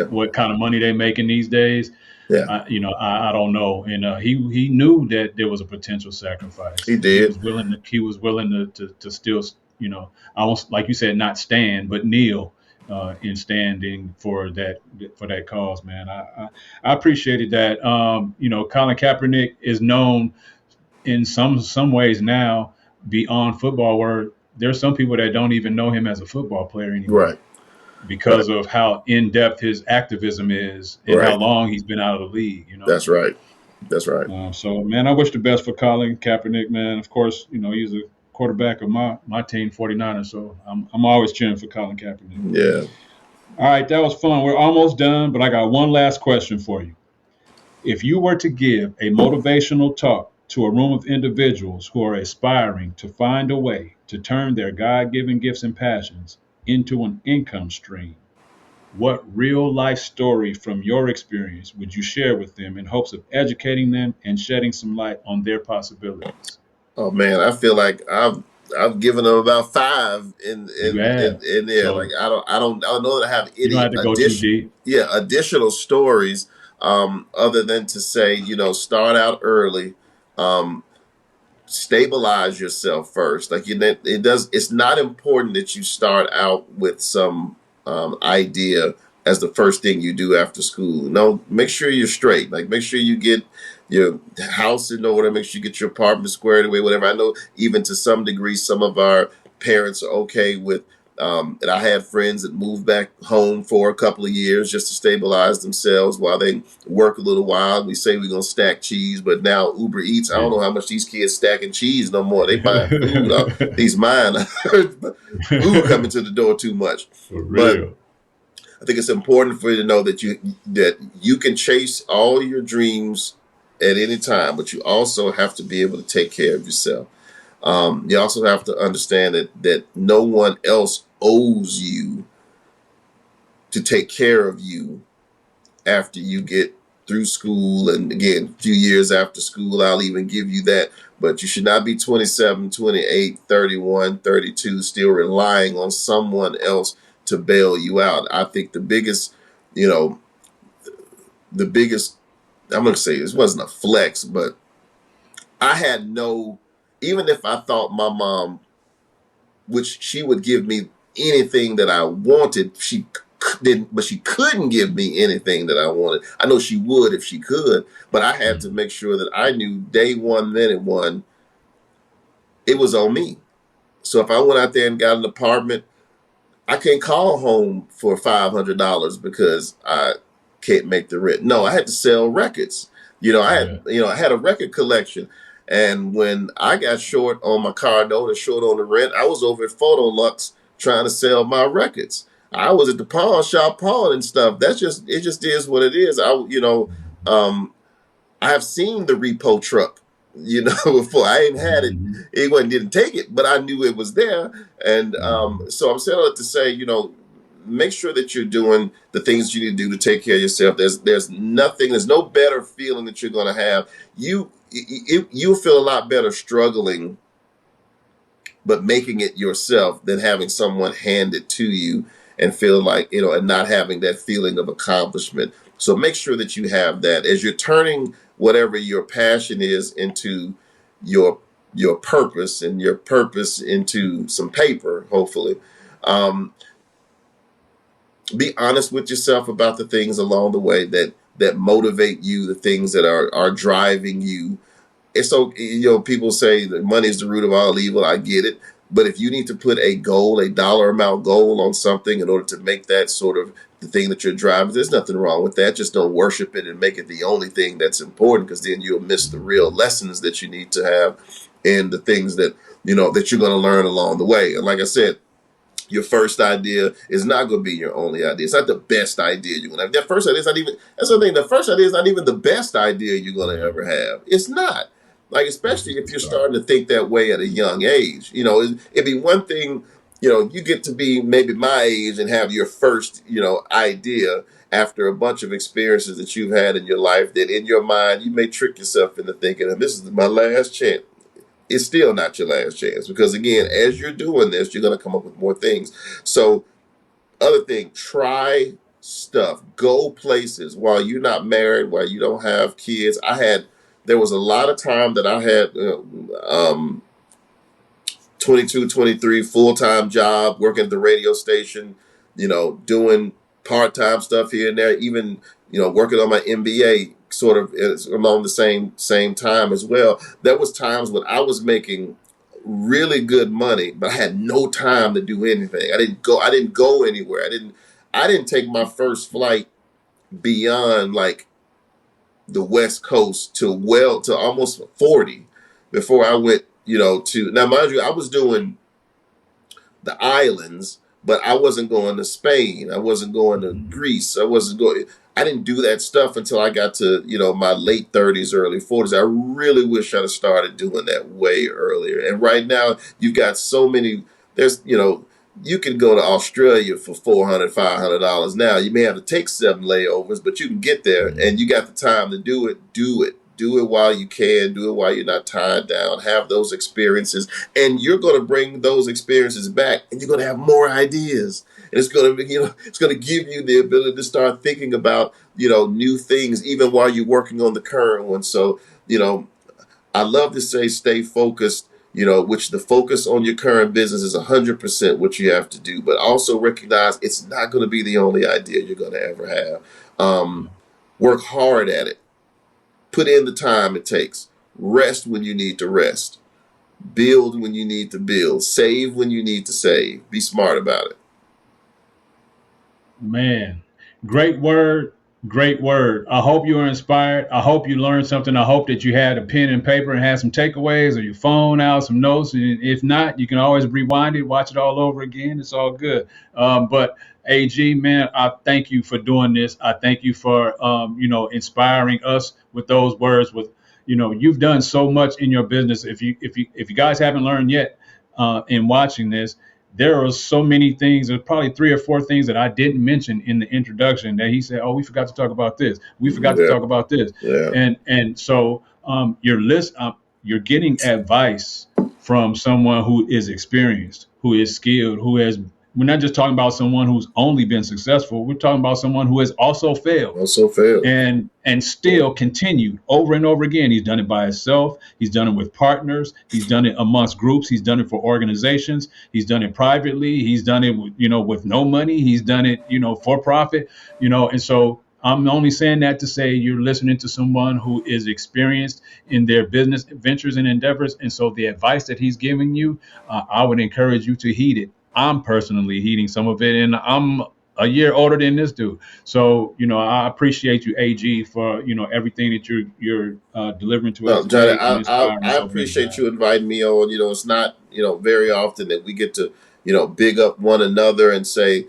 what kind of money they making these days. Yeah, I don't know. And he knew that there was a potential sacrifice. He did. He was willing to still, almost like you said, not stand but kneel in standing for that cause, man. I appreciated that. Colin Kaepernick is known in some ways now beyond football, where there's some people that don't even know him as a football player anymore. Right. Because of how in-depth his activism is and how long he's been out of the league. That's right. So, man, I wish the best for Colin Kaepernick, man. Of course, he's a quarterback of my team, 49ers, so I'm always cheering for Colin Kaepernick. Yeah. All right, that was fun. We're almost done, but I got one last question for you. If you were to give a motivational talk to a room of individuals who are aspiring to find a way to turn their God-given gifts and passions into an income stream, what real life story from your experience would you share with them in hopes of educating them and shedding some light on their possibilities? Oh man, I feel like I've given them about 5 in there. So, like I don't know that I have any you don't have to go too deep. Additional stories, other than to say, start out early, stabilize yourself first. Like, it's not important that you start out with some idea as the first thing you do after school. No, make sure you're straight. Like, make sure you get your house in order, make sure you get your apartment squared away, whatever. I know even to some degree, some of our parents are okay with, and I had friends that moved back home for a couple of years just to stabilize themselves while they work a little while. We say we're going to stack cheese, but now Uber Eats, I don't know how much these kids stacking cheese no more. They buying food. These mine, food coming to the door too much. For real. But I think it's important for you to know that you can chase all your dreams at any time, but you also have to be able to take care of yourself. You also have to understand that no one else owes you to take care of you after you get through school. And again, a few years after school, I'll even give you that. But you should not be 27, 28, 31, 32, still relying on someone else to bail you out. I think the biggest, I'm going to say this wasn't a flex, but I had even if I thought my mom, which she would give me anything that I wanted, she didn't, but she couldn't give me anything that I wanted. I know she would if she could, but I had to make sure that I knew day one, minute one, it was on me. So if I went out there and got an apartment, I can't call home for $500 because I can't make the rent. No, I had to sell records. Yeah. I had a record collection. And when I got short on my car note and short on the rent, I was over at Photolux trying to sell my records. I was at the pawn shop pawning stuff. It just is what it is. Um, I have seen the repo truck, before. I ain't had it. Mhm. Didn't take it, but I knew it was there. And so I'm saying it to say, make sure that you're doing the things you need to do to take care of yourself. There's no better feeling that you're going to have. You'll feel a lot better struggling, but making it yourself than having someone hand it to you and feel like, and not having that feeling of accomplishment. So make sure that you have that as you're turning whatever your passion is into your purpose, and your purpose into some paper, hopefully. Um, be honest with yourself about the things along the way that motivate you, the things that are driving you. It's so, people say that money is the root of all evil. I get it. But if you need to put a goal, a dollar amount goal on something in order to make that sort of the thing that you're driving, there's nothing wrong with that. Just don't worship it and make it the only thing that's important, because then you'll miss the real lessons that you need to have, and the things that, that you're going to learn along the way. And like I said, your first idea is not going to be your only idea. It's not the best idea you're going to have. That first idea is not even, that's the thing, the first idea is not even the best idea you're going to ever have. It's not. Like, especially if you're starting to think that way at a young age. It'd be one thing, you get to be maybe my age and have your first, idea after a bunch of experiences that you've had in your life, that in your mind, you may trick yourself into thinking, this is my last chance. It's still not your last chance, because again, as you're doing this, you're going to come up with more things. So, other thing, try stuff, go places while you're not married, while you don't have kids. There was a lot of time that I had 22, 23, full-time job, working at the radio station, doing part-time stuff here and there, even, working on my MBA sort of along the same time as well. There was times when I was making really good money, but I had no time to do anything. I didn't go anywhere. I didn't take my first flight beyond like the West Coast to almost 40 before I went, to, now mind you, I was doing the islands, but I wasn't going to Spain. I wasn't going to Greece. I didn't do that stuff until I got to, my late 30s, early 40s. I really wish I'd have started doing that way earlier. And right now you've got so many, you can go to Australia for $400, $500 now. You may have to take 7 layovers, but you can get there, and you got the time to do it. Do it. Do it while you can. Do it while you're not tied down. Have those experiences, and you're going to bring those experiences back, and you're going to have more ideas. And it's going to be, it's going to give you the ability to start thinking about, new things, even while you're working on the current one. So, I love to say stay focused, which the focus on your current business is 100% what you have to do, but also recognize it's not going to be the only idea you're going to ever have. Work hard at it. Put in the time it takes. Rest when you need to rest. Build when you need to build. Save when you need to save. Be smart about it. Man, great word. Great word. I hope you were inspired. I hope you learned something. I hope that you had a pen and paper and had some takeaways, or your phone out, some notes. And if not, you can always rewind it, watch it all over again. It's all good. But AG, man, I thank you for doing this. I thank you for, inspiring us with those words. With, you've done so much in your business. If you guys haven't learned yet, in watching this, there are so many things. There's probably 3 or 4 things that I didn't mention in the introduction that he said, "Oh, we forgot to talk about this. We forgot to talk about this." Yeah. And so you're getting advice from someone who is experienced, who is skilled, who has. We're not just talking about someone who's only been successful. We're talking about someone who has also failed. Also failed. And still continued over and over again. He's done it by himself. He's done it with partners. He's done it amongst groups. He's done it for organizations. He's done it privately. He's done it with no money. He's done it, for profit, and so I'm only saying that to say you're listening to someone who is experienced in their business ventures and endeavors. And so the advice that he's giving you, I would encourage you to heed it. I'm personally heeding some of it, and I'm a year older than this dude. So, I appreciate you, AG, for, everything that you're delivering to us No, Johnny, today and inspiring I so many appreciate guys. you inviting me on. It's not, very often that we get to, big up one another and say,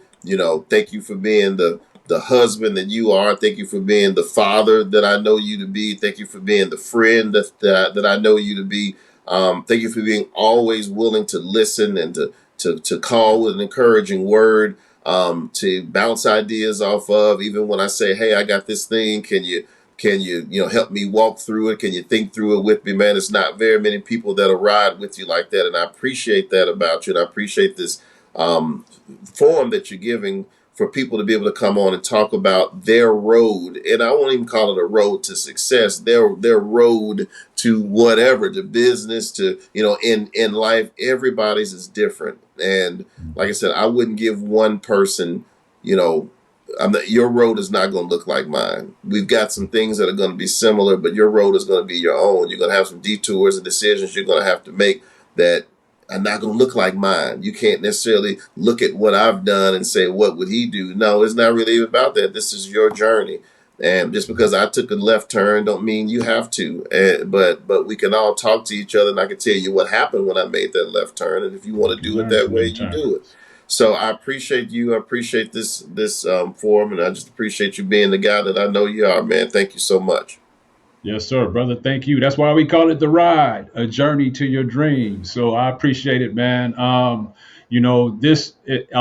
thank you for being the husband that you are. Thank you for being the father that I know you to be. Thank you for being the friend that I know you to be. Thank you for being always willing to listen and to call with an encouraging word, to bounce ideas off of. Even when I say, hey, I got this thing, can you help me walk through it? Can you think through it with me, man? It's not very many people that'll ride with you like that, and I appreciate that about you, and I appreciate this um, forum that you're giving for people to be able to come on and talk about their road, and I won't even call it a road to success. Their road to whatever, to business, to in life. Everybody's is different, and like I said, I wouldn't give one person, you know, your road is not going to look like mine. We've got some things that are going to be similar, but your road is going to be your own. You're going to have some detours and decisions you're going to have to make that are not going to look like mine. You can't necessarily look at what I've done and say, what would he do? No, it's not really about that. This is your journey. And just because I took a left turn don't mean you have to. But we can all talk to each other, and I can tell you what happened when I made that left turn. And if you want You to can do it learn that from way, them you do it. turns. So I appreciate you. I appreciate this forum, and I just appreciate you being the guy that I know you are, man. Thank you so much. Yes, sir, brother. Thank you. That's why we call it the ride, a journey to your dreams. So I appreciate it, man. I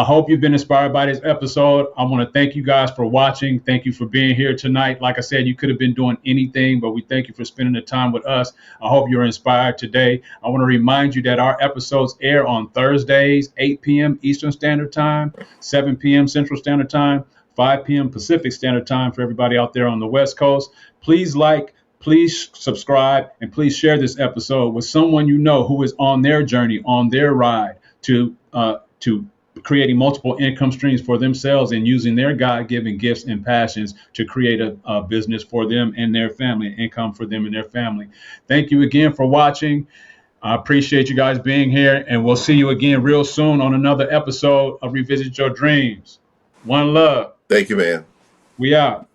hope you've been inspired by this episode. I want to thank you guys for watching. Thank you for being here tonight. Like I said, you could have been doing anything, but we thank you for spending the time with us. I hope you're inspired today. I want to remind you that our episodes air on Thursdays, 8 p.m. Eastern Standard Time, 7 p.m. Central Standard Time, 5 p.m. Pacific Standard Time for everybody out there on the West Coast. Please subscribe, and please share this episode with someone you know who is on their journey, on their ride to creating multiple income streams for themselves and using their God-given gifts and passions to create a business for them and their family, income for them and their family. Thank you again for watching. I appreciate you guys being here, and we'll see you again real soon on another episode of Revisit Your Dreams. One love. Thank you, man. We out.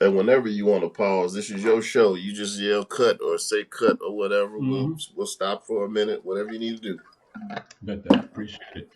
And whenever you want to pause, this is your show. You just yell cut or say cut or whatever. Mm-hmm. We'll stop for a minute. Whatever you need to do. Bet that. Appreciate it.